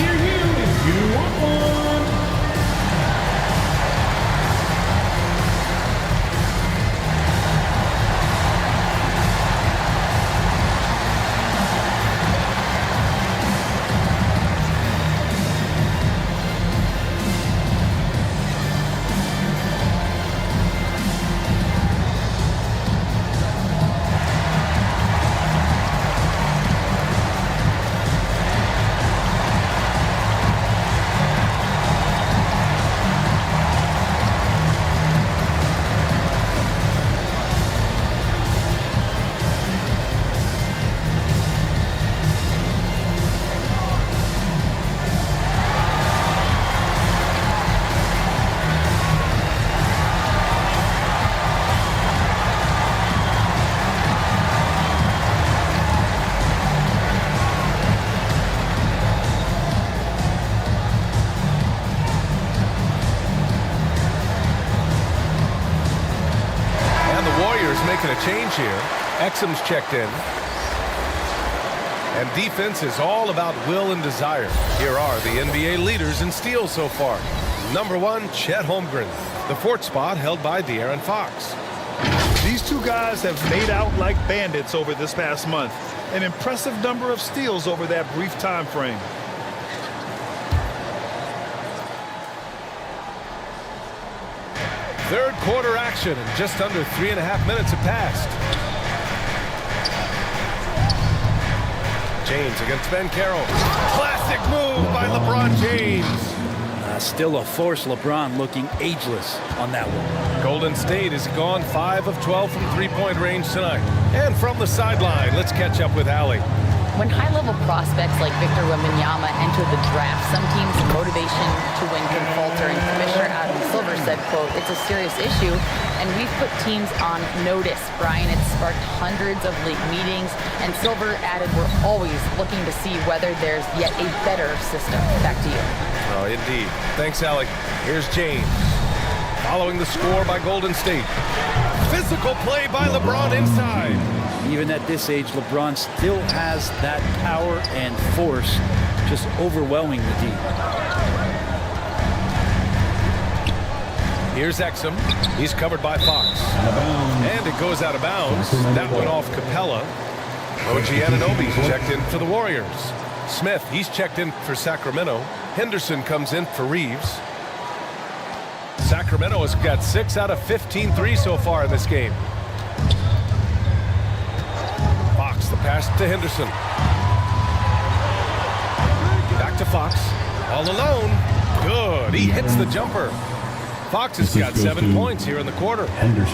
making a change here. Exum's checked in. And defense is all about will and desire. Here are the NBA leaders in steals so far. Number 1, Chet Holmgren. The 4th spot held by De'Aaron Fox. These two guys have made out like bandits over this past month. An impressive number of steals over that brief time frame. Third quarter action, and just under 3.5 minutes have passed. James against Ben Carroll. Classic move by LeBron James. Still a force. LeBron looking ageless on that one. Golden State has gone 5 of 12 from three-point range tonight. And from the sideline, let's catch up with Allie. When high-level prospects like Victor Wembanyama enter the draft, some teams' motivation to win can falter, and Commissioner Adam Silver said, quote, "It's a serious issue, and we've put teams on notice." Brian, it's sparked hundreds of league meetings, and Silver added, "We're always looking to see whether there's yet a better system." Back to you. Oh, indeed. Thanks, Alec. Here's James. Following the score by Golden State. Physical play by LeBron inside. Even at this age, LeBron still has that power and force, just overwhelming the D. Here's Exum. He's covered by Fox. And it goes out of bounds. That went off Capella. OG Anunoby's checked in for the Warriors. Smith, he's checked in for Sacramento. Henderson comes in for Reeves. Sacramento has got 6 out of 15 threes so far in this game. Fox, the pass to Henderson. Back to Fox. All alone. Good. He hits the jumper. Fox has got 7 points here in the quarter.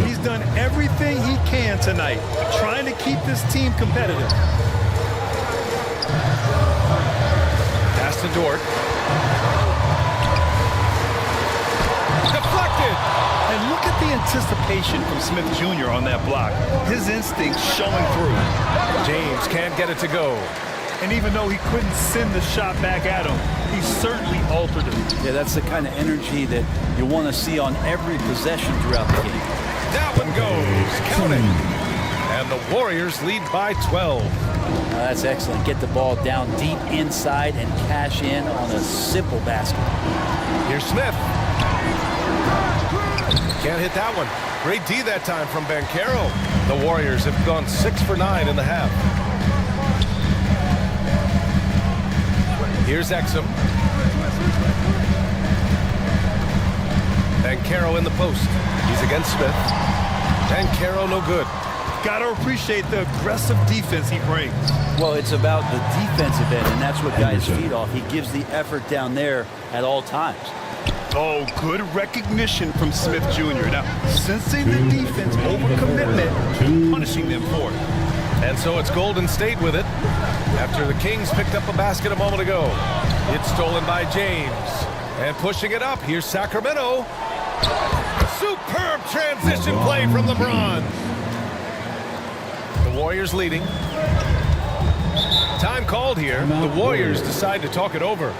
He's done everything he can tonight, trying to keep this team competitive. Pass to Dort. Deflected. And look at the anticipation from Smith Jr. on that block. His instincts showing through. James can't get it to go. And even though he couldn't send the shot back at him, he certainly altered it. Yeah, that's the kind of energy that you want to see on every possession throughout the game. That one goes. Count it. And the Warriors lead by 12. That's excellent. Get the ball down deep inside and cash in on a simple basket. Here's Smith. Can't hit that one. Great D that time from Ben Carroll. The Warriors have gone 6 for 9 in the half. Here's Exum. Ben Carroll in the post. He's against Smith. Ben Carroll no good. Got to appreciate the aggressive defense he brings. Well, it's about the defensive end, and that's what guys feed off. He gives the effort down there at all times. Oh, good recognition from Smith Jr. Now, sensing the defense overcommitment, punishing them for it. And so it's Golden State with it. After the Kings picked up a basket a moment ago. It's stolen by James. And pushing it up, here's Sacramento. Superb transition play from LeBron. The Warriors leading. Time called here. The Warriors decide to talk it over.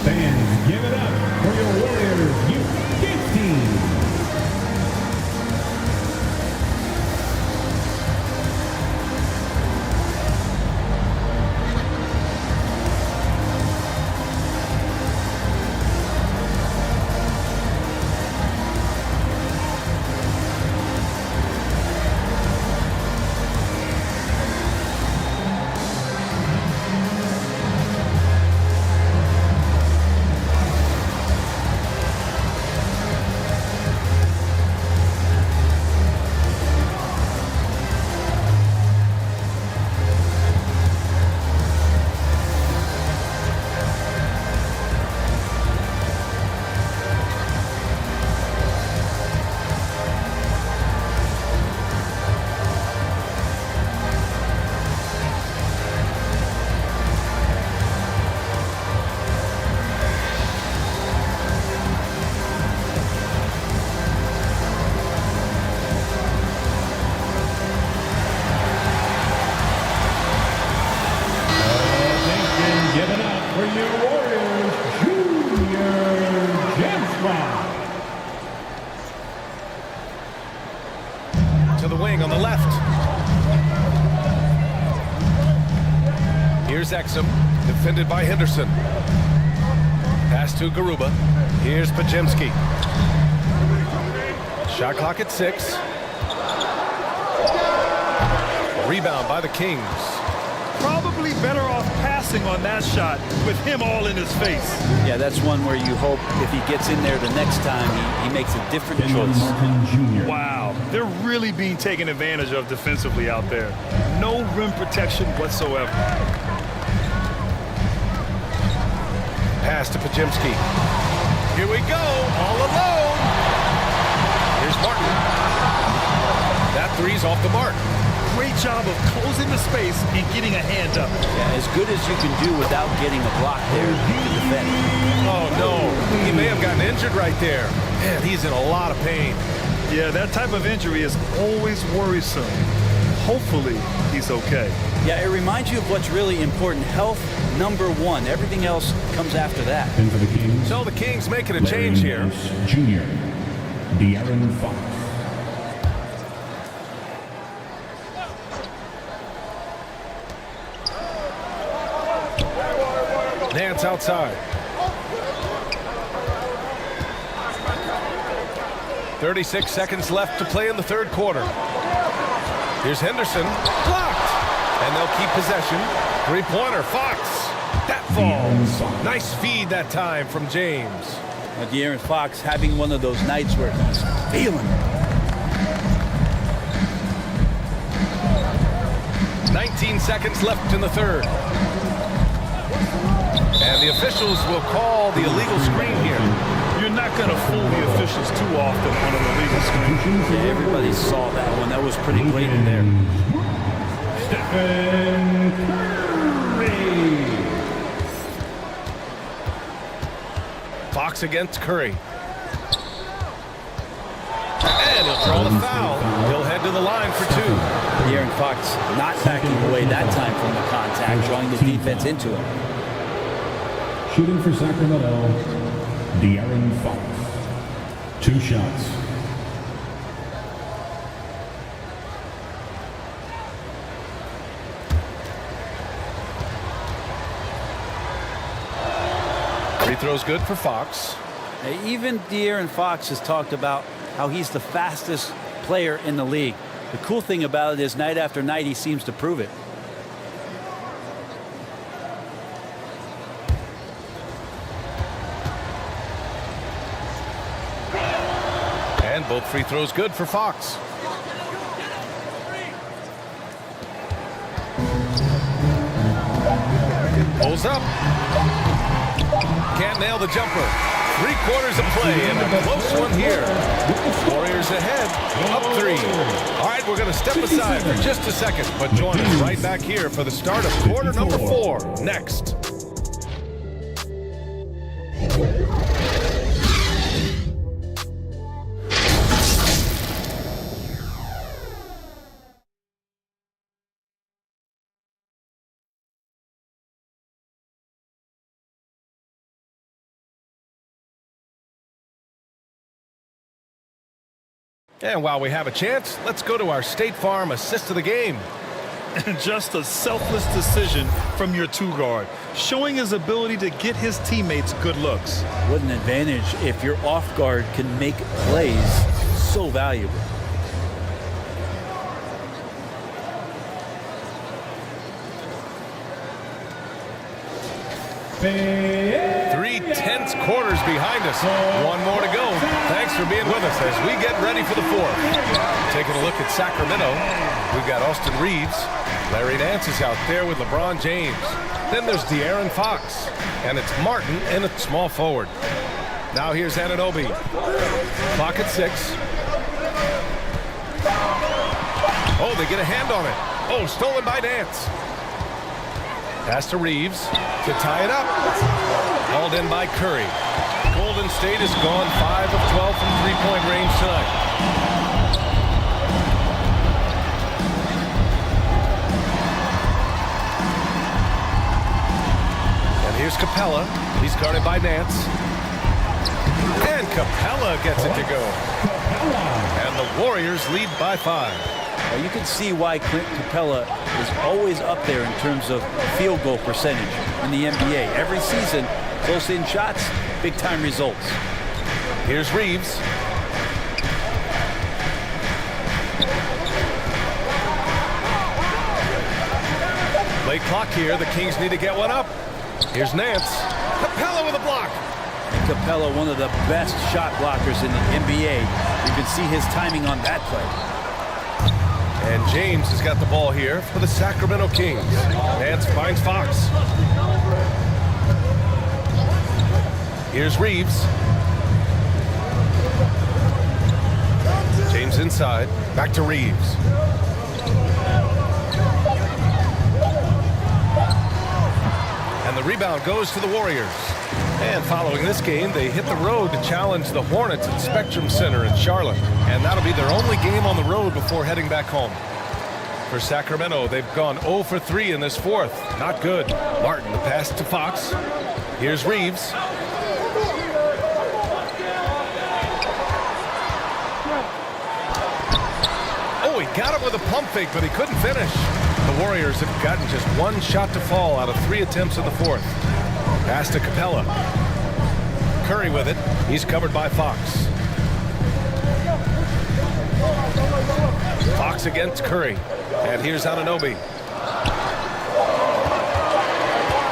Fans, give it up for your Warriors U15. Here's Exum, defended by Henderson. Pass to Garuba. Here's Pajemski. Shot clock at 6. Rebound by the Kings. Probably better off passing on that shot with him all in his face. Yeah, that's one where you hope if he gets in there the next time, he makes a different choice. Wow, they're really being taken advantage of defensively out there. No rim protection whatsoever. Pass to Pajemski. Here we go, all alone. Here's Martin. That three's off the mark. Great job of closing the space and getting a hand up. Yeah, as good as you can do without getting a block there to defend. Oh, no. He may have gotten injured right there. Man, he's in a lot of pain. Yeah, that type of injury is always worrisome. Hopefully, he's okay. Yeah, it reminds you of what's really important. Health, #1. Everything else comes after that. And for the Kings, So the Kings making a change here. Jr. De'Aaron Fox. Nance outside. 36 seconds left to play in the third quarter. Here's Henderson. Blocked. And they'll keep possession. Three-pointer. Fox. That falls. Nice feed that time from James. De'Aaron Fox having one of those nights where he's feeling it. 19 seconds left in the third. And the officials will call the illegal screen here. You're not going to fool the officials too often on an illegal screen. Yeah, everybody saw that one. That was pretty blatant there. Stephen Curry. Fox against Curry. And he'll draw the foul. He'll head to the line for 2. De'Aaron Fox not backing away that time from the contact, drawing the defense into it. Shooting for Sacramento, De'Aaron Fox. 2 shots. Free throw's good for Fox. Even De'Aaron Fox has talked about how he's the fastest player in the league. The cool thing about it is night after night he seems to prove it. And both free throws good for Fox. Pulls up. Can't nail the jumper. 3/4 of play and a close one here. Warriors ahead, up 3. All right, we're going to step aside for just a second, but join us right back here for the start of quarter number 4 next. And while we have a chance, let's go to our State Farm assist of the game. Just a selfless decision from your 2 guard, showing his ability to get his teammates good looks. What an advantage if your off guard can make plays so valuable. Three tense quarters behind us. One more to go. Thanks for being with us as we get ready for the 4th. Taking a look at Sacramento, we've got Austin Reeves. Larry Nance is out there with LeBron James. Then there's De'Aaron Fox. And it's Martin in at small forward. Now here's Anunoby. Clock at 6. Oh, they get a hand on it. Oh, stolen by Nance. Pass to Reeves to tie it up. Hauled in by Curry. Golden State has gone 5 of 12 from three-point range tonight. And here's Capella. He's guarded by Nance. And Capella gets it to go. And the Warriors lead by 5. You can see why Clint Capella is always up there in terms of field goal percentage in the NBA. Every season, close-in shots, big-time results. Here's Reeves. Late clock here. The Kings need to get one up. Here's Nance. Capella with a block. And Capella, one of the best shot blockers in the NBA. You can see his timing on that play. And James has got the ball here for the Sacramento Kings. Nance finds Fox. Here's Reeves. James inside. Back to Reeves. And the rebound goes to the Warriors. And following this game, they hit the road to challenge the Hornets at Spectrum Center in Charlotte. And that'll be their only game on the road before heading back home. For Sacramento, they've gone 0 for 3 in this fourth. Not good. Martin, the pass to Fox. Here's Reeves. Oh, he got it with a pump fake, but he couldn't finish. The Warriors have gotten just one shot to fall out of 3 attempts in the fourth. Pass to Capella. Curry with it. He's covered by Fox. Fox against Curry. And here's Anunoby.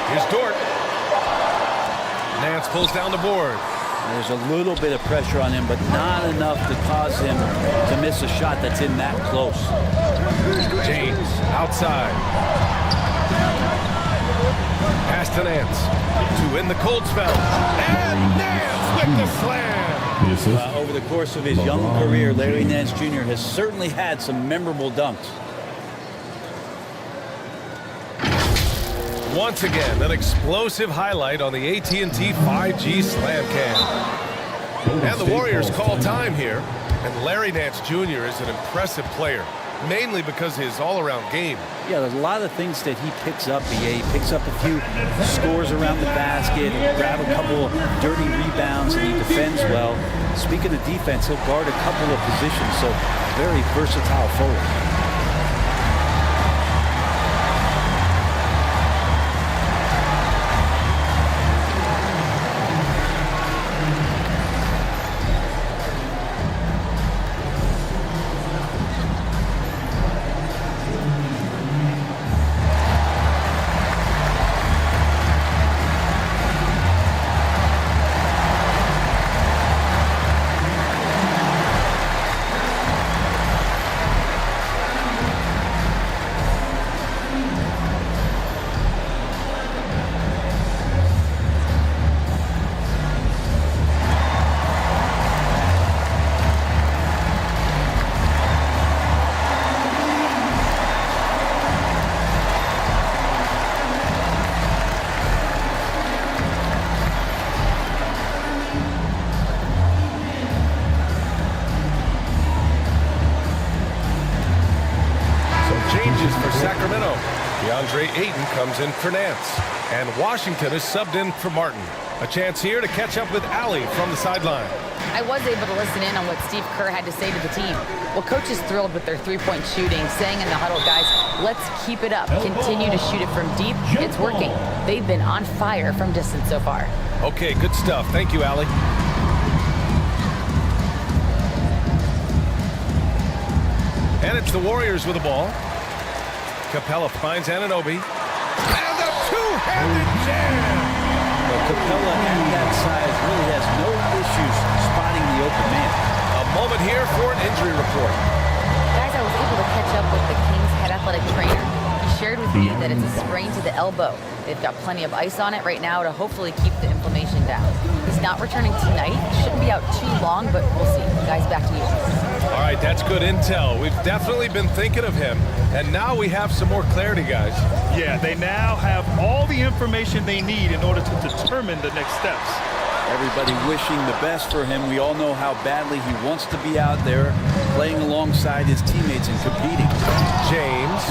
Here's Dort. Nance pulls down the board. There's a little bit of pressure on him, but not enough to cause him to miss a shot that's in that close. James outside. Pass to Nance. To win the cold spell. And Nance with the slam. Over the course of his young career, Larry Nance Jr. has certainly had some memorable dunks. Once again, an explosive highlight on the AT&T 5G Slam Cam. And the Warriors call time here. And Larry Nance Jr. is an impressive player, mainly because of his all-around game. Yeah, there's a lot of things that he picks up. He picks up a few scores around the basket, grab a couple of dirty rebounds, and he defends well. Speaking of defense, he'll guard a couple of positions, so very versatile forward. Sacramento. DeAndre Ayton comes in for Nance. And Washington is subbed in for Martin. A chance here to catch up with Allie from the sideline. I was able to listen in on what Steve Kerr had to say to the team. Well, coach is thrilled with their three-point shooting, saying in the huddle, guys, let's keep it up. Continue to shoot it from deep. It's working. They've been on fire from distance so far. Okay, good stuff. Thank you, Allie. And it's the Warriors with the ball. Capella finds Anunoby. And a two-handed jam! Well, Capella at that size really has no issues spotting the open man. A moment here for an injury report. Guys, I was able to catch up with the Kings head athletic trainer. He shared with me that it's a sprain to the elbow. They've got plenty of ice on it right now to hopefully keep the inflammation down. He's not returning tonight. Shouldn't be out too long, but we'll see. Guys, back to you. All right, that's good intel. We've definitely been thinking of him, and now we have some more clarity, guys. Yeah, they now have all the information they need in order to determine the next steps. Everybody wishing the best for him. We all know how badly he wants to be out there playing alongside his teammates and competing. James.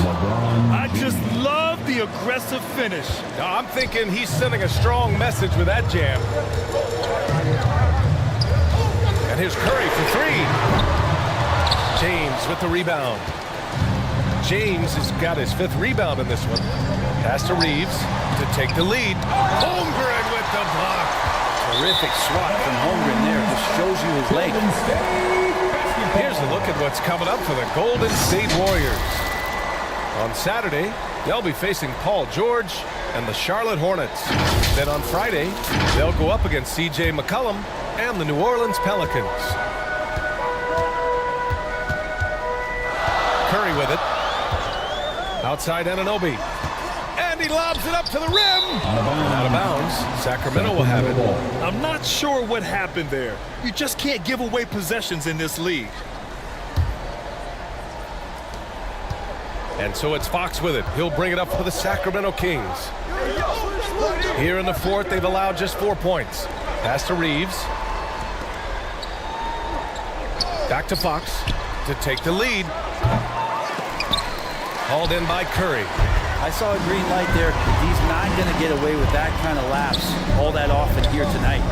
I just love the aggressive finish. Now, I'm thinking he's sending a strong message with that jam. And here's Curry for three. James with the rebound. James has got his 5th rebound in this one. Pass to Reeves to take the lead. Holmgren with the block. Terrific swat from Holmgren there. Just shows you his leg. Here's a look at what's coming up for the Golden State Warriors. On Saturday, they'll be facing Paul George and the Charlotte Hornets. Then on Friday, they'll go up against C.J. McCollum and the New Orleans Pelicans. Curry with it. Outside Anunoby. And he lobs it up to the rim. Out of bounds. Sacramento will have it. I'm not sure what happened there. You just can't give away possessions in this league. And so it's Fox with it. He'll bring it up for the Sacramento Kings. Here in the 4th, they've allowed just 4 points. Pass to Reeves. Back to Fox to take the lead. Hauled in by Curry. I saw a green light there. He's not going to get away with that kind of lapse all that often here tonight.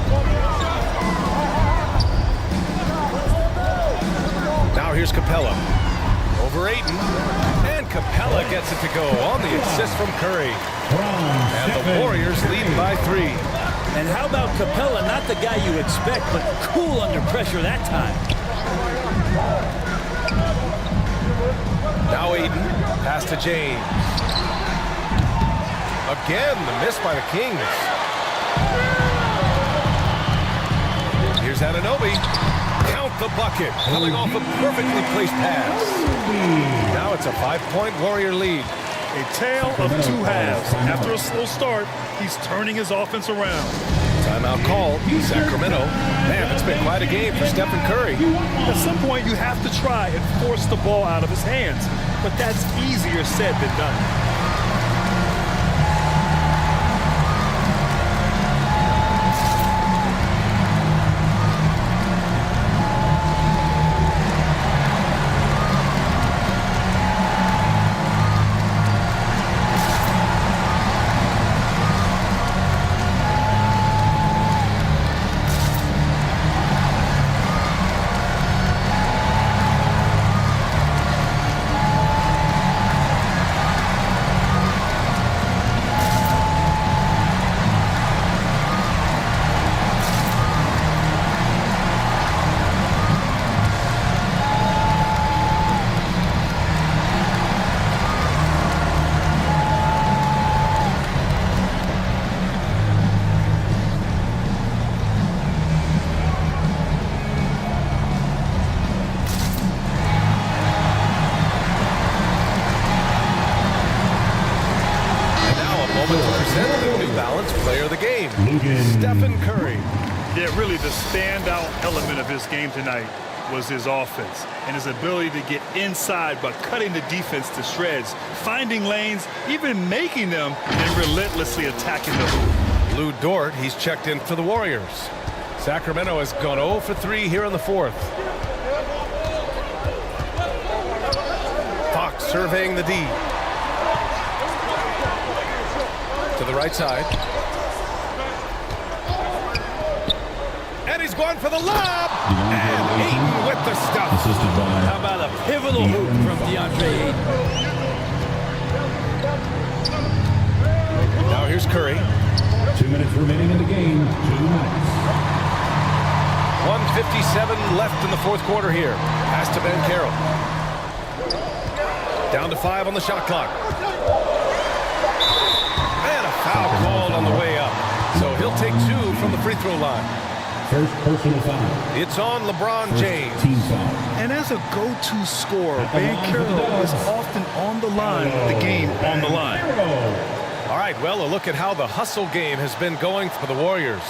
Now here's Capella. Over Ayton. And Capella gets it to go on the assist from Curry. And the Warriors lead by 3. And how about Capella? Not the guy you expect, but cool under pressure that time. Now Ayton. Pass to James. Again, the miss by the Kings. Here's Anunoby. Count the bucket. Coming off a perfectly placed pass. Now it's a 5-point Warrior lead. A tale of 2 halves. After a slow start, he's turning his offense around. Timeout called. Sacramento. Man, it's been quite a game for Stephen Curry. At some point, you have to try and force the ball out of his hands. But that's easier said than done. Stephen Curry. Yeah, really the standout element of his game tonight was his offense and his ability to get inside by cutting the defense to shreds, finding lanes, even making them, and relentlessly attacking the hoop. Lou Dort, he's checked in for the Warriors. Sacramento has gone 0 for 3 here in the 4th. Fox surveying the D. To the right side. And he's going for the lob. And Ayton with the stuff. How about a pivotal hoop from DeAndre Ayton? Now here's Curry. 2 minutes remaining in the game. 2 minutes. 1:57 left in the 4th quarter here. Pass to Ben Carroll. Down to 5 on the shot clock. And a foul called on the way up. So he'll take 2 from the free throw line. First personal foul. It's on LeBron James. Team foul. And as a go-to scorer, Ben Carroll is often on the line with the game on the line. All right, well, a look at how the hustle game has been going for the Warriors.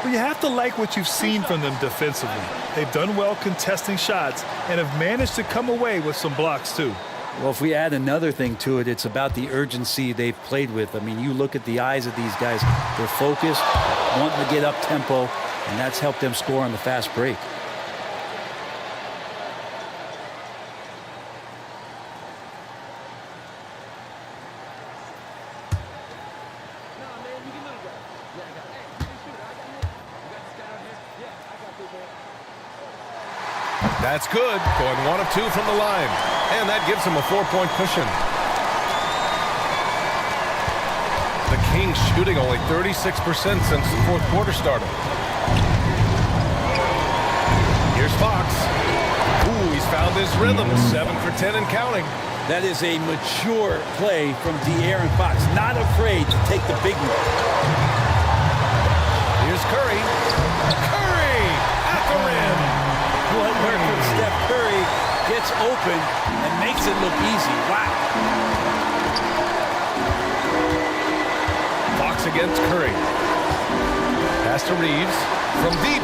Well, you have to like what you've seen from them defensively. They've done well contesting shots and have managed to come away with some blocks, too. Well, if we add another thing to it, it's about the urgency they've played with. I mean, you look at the eyes of these guys. They're focused, wanting to get up tempo, and that's helped them score on the fast break. That's good. Going 1 of 2 from the line. And that gives him a 4-point cushion. The Kings shooting only 36% since the fourth quarter started. Here's Fox. Ooh, he's found his rhythm. 7 for 10 and counting. That is a mature play from De'Aaron Fox. Not afraid to take the big one. Here's Curry. Curry at the rim. What work from Steph Curry gets open and makes it look easy. Wow. Fox against Curry. Pass to Reeves from deep.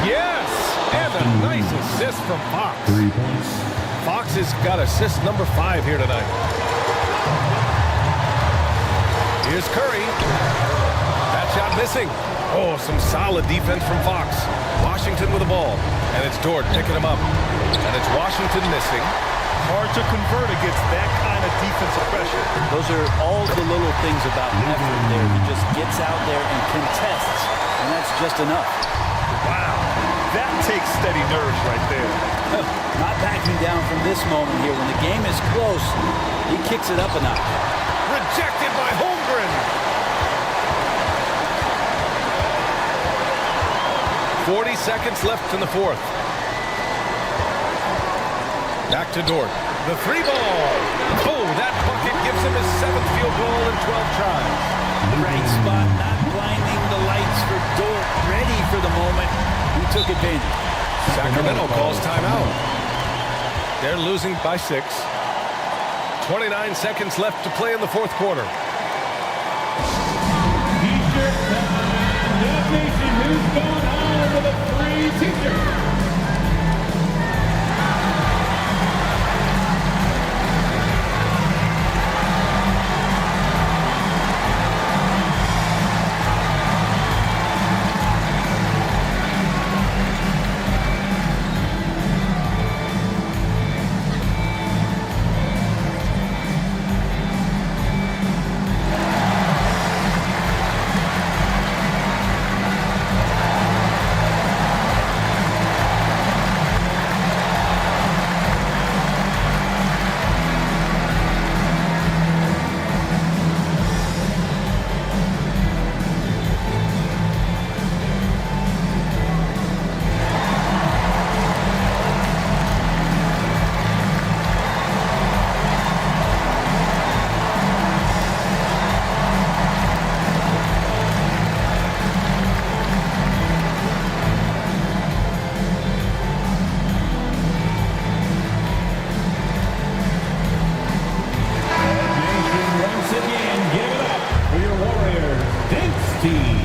Yes! And a nice assist from Fox. 3 points. Fox has got assist number 5 here tonight. Here's Curry. That shot missing. Oh, some solid defense from Fox. Washington with the ball. And it's Dort picking him up. And it's Washington missing. Hard to convert against that kind of defensive pressure. Those are all the little things about effort there. He just gets out there and contests, and that's just enough. Wow. That takes steady nerves right there. Not backing down from this moment here. When the game is close, he kicks it up a notch. Rejected by Holmgren. 40 seconds left in the fourth. Back to Dort. The 3-ball. Oh, that bucket gives him his 7th field goal in 12 tries. Right spot, not blinding the lights for Dort. Ready for the moment. He took advantage. Sacramento calls timeout. They're losing by 6. 29 seconds left to play in the fourth quarter. T-shirt time. That nation, who's going on with a free T-shirt? team.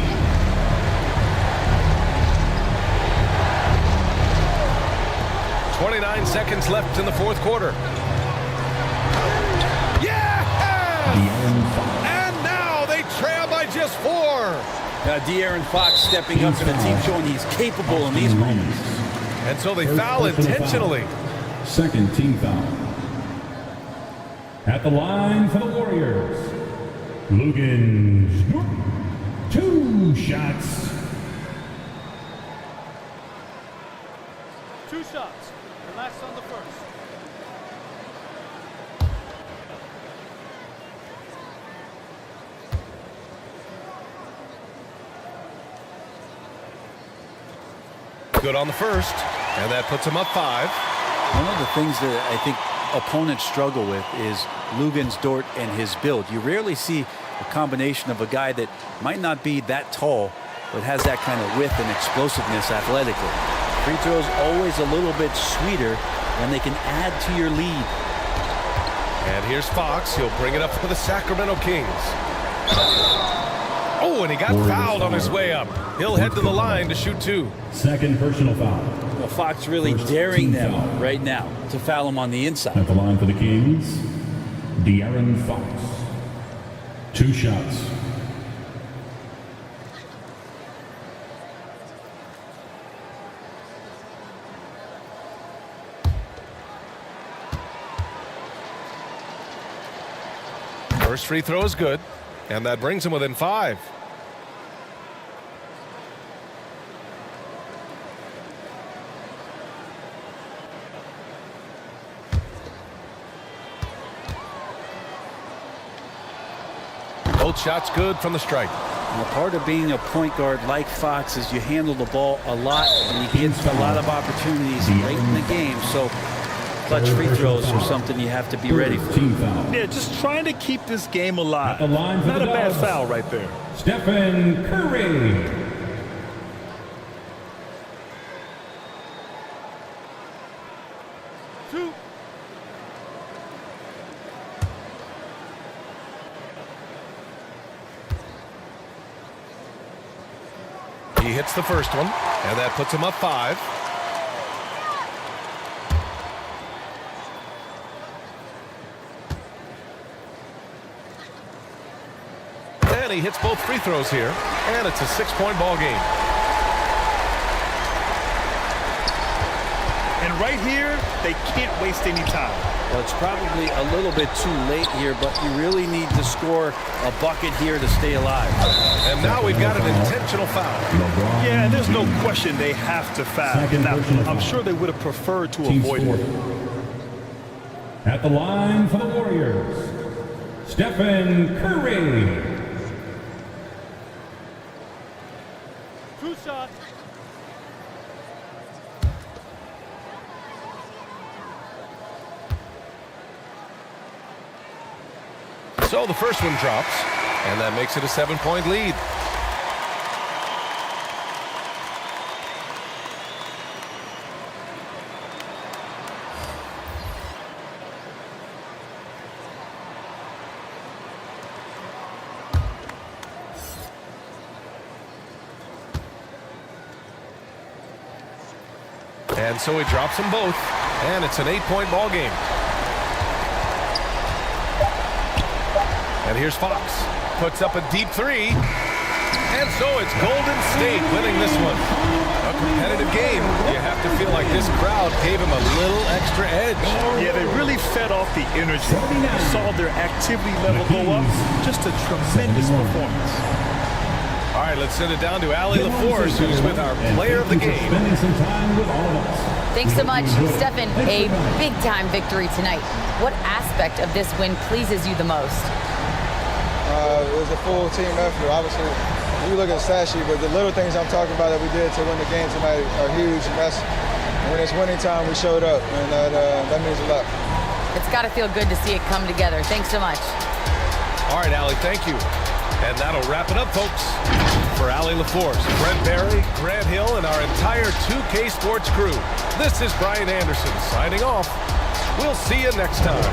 .29 seconds left in the fourth quarter. Yes! And now they trail by just 4. De'Aaron Fox stepping up for the team, showing he's capable in these moments. And so they foul intentionally. Second team foul. At the line for the Warriors, Lugans. 2 shots. 2 shots. Relax on the first. Good on the first, and that puts him up 5. One of the things that I think opponents struggle with is Lugans, Dort, and his build. You rarely see a combination of a guy that might not be that tall, but has that kind of width and explosiveness athletically. Free throws always a little bit sweeter when they can add to your lead. And here's Fox. He'll bring it up for the Sacramento Kings. Oh, and he got fouled on his way up. He'll head to the line to shoot 2. Second personal foul. Well, Fox really daring them right now to foul him on the inside. At the line for the Kings, De'Aaron Fox. 2 shots. First free throw is good, and that brings him within 5. Both shots good from the stripe. Now, part of being a point guard like Fox is you handle the ball a lot and you get a lot of opportunities late in the game. So clutch free throws are something you have to be ready for. Yeah, just trying to keep this game alive. Not a bad foul right there. Stephen Curry. He hits the first one, and that puts him up 5. And he hits both free throws here, and it's a 6-point ball game. And right here, they can't waste any time. Well, it's probably a little bit too late here, but you really need to score a bucket here to stay alive. And now we've got an intentional foul. Yeah, and there's no question they have to foul. Now, I'm sure they would have preferred to avoid it. At the line for the Warriors, Stephen Curry. 2 shots. So the first one drops, and that makes it a 7-point lead. And so he drops them both, and it's an 8-point ball game. And here's Fox, puts up a deep 3, and so it's Golden State winning this one. A competitive game. You have to feel like this crowd gave him a little extra edge. Yeah, they really fed off the energy. You saw their activity level go up. Just a tremendous performance. All right, let's send it down to Allie LaForce, who's with our player of the game. Thanks so much, Stephen. A big-time victory tonight. What aspect of this win pleases you the most? It was a full team effort. Obviously, you look at the stat sheet, but the little things I'm talking about that we did to win the game tonight are huge. And that's when it's winning time, we showed up, and that means a lot. It's got to feel good to see it come together. Thanks so much. All right, Allie, thank you. And that'll wrap it up, folks. For Allie LaForce, Brent Barry, Grant Hill, and our entire 2K Sports crew, this is Brian Anderson signing off. We'll see you next time.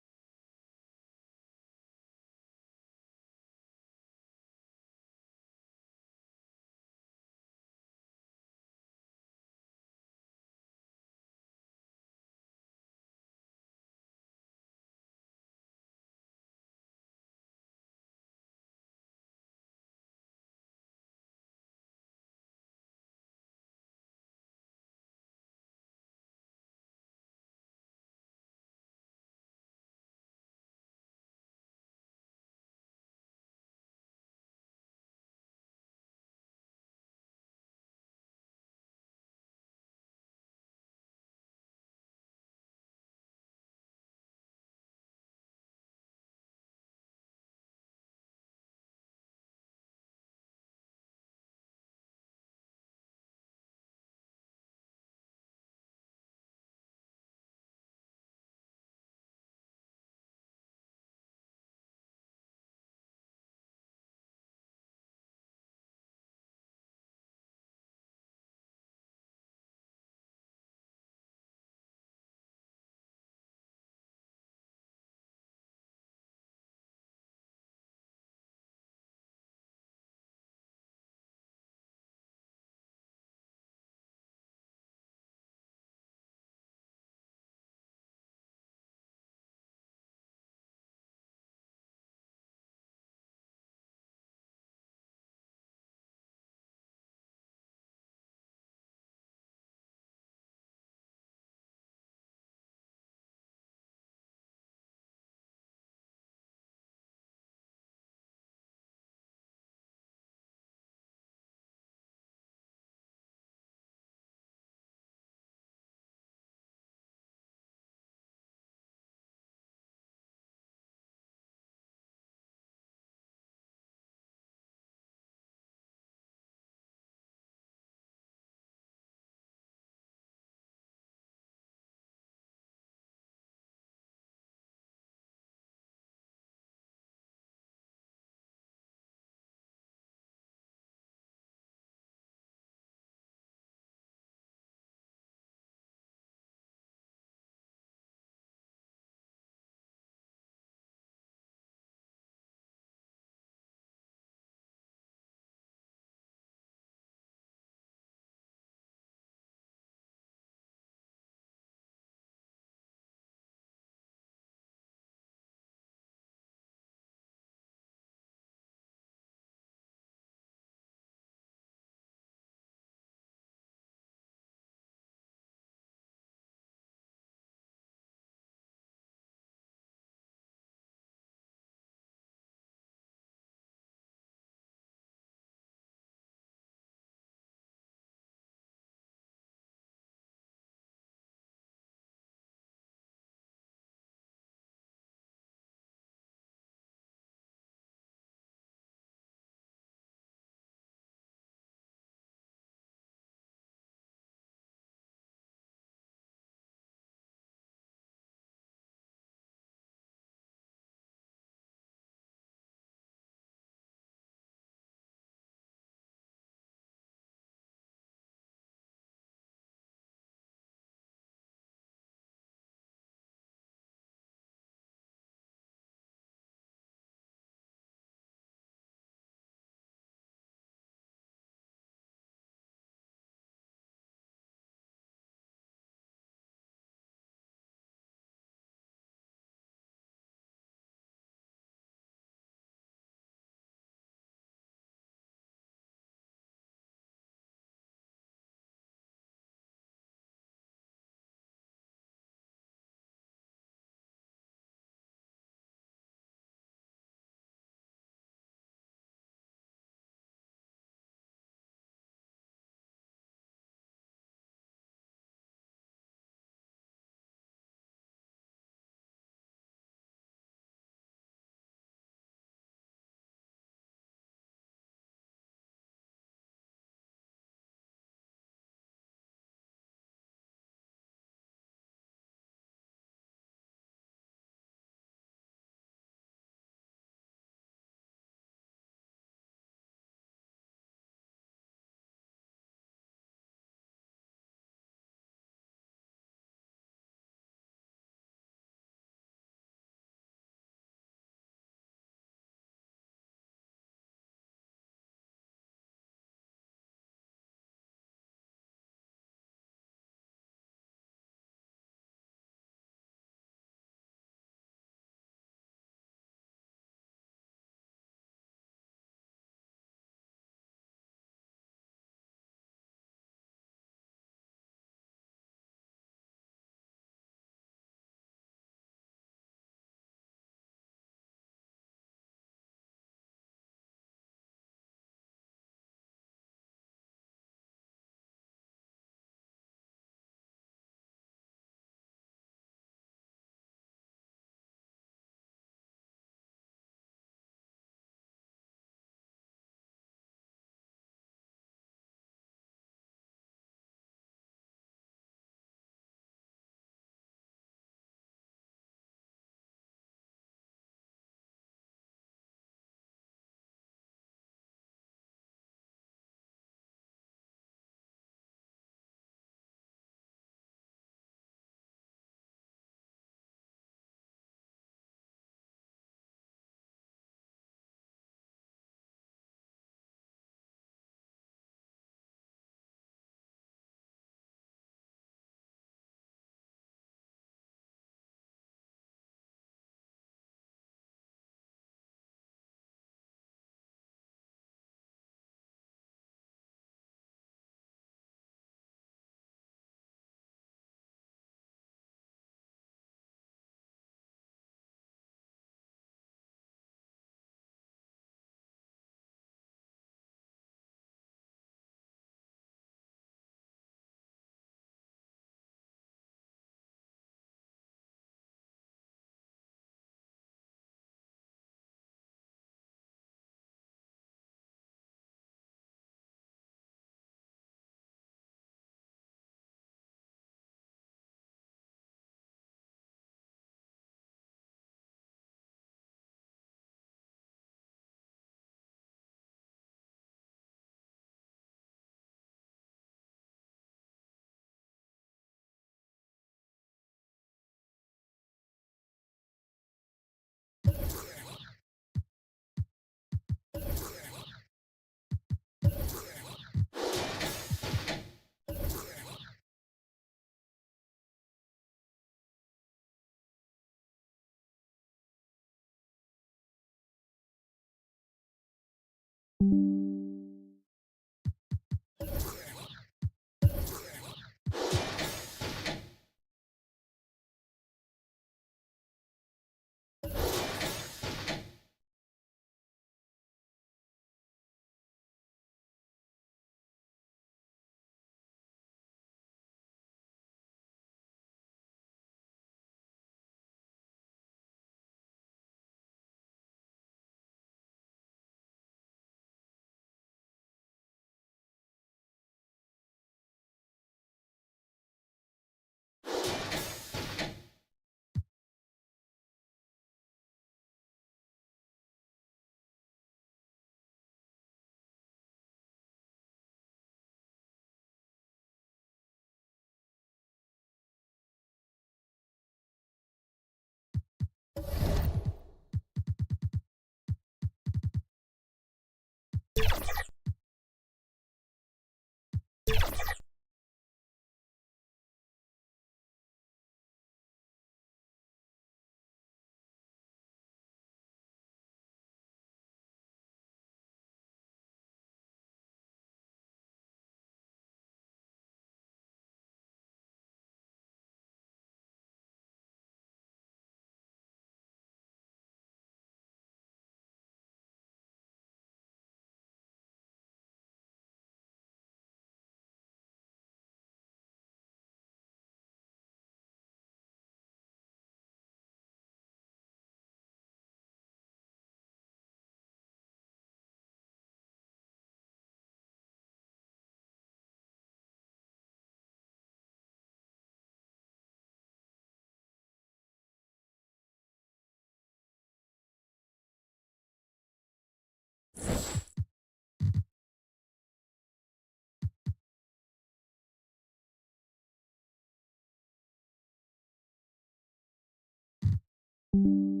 you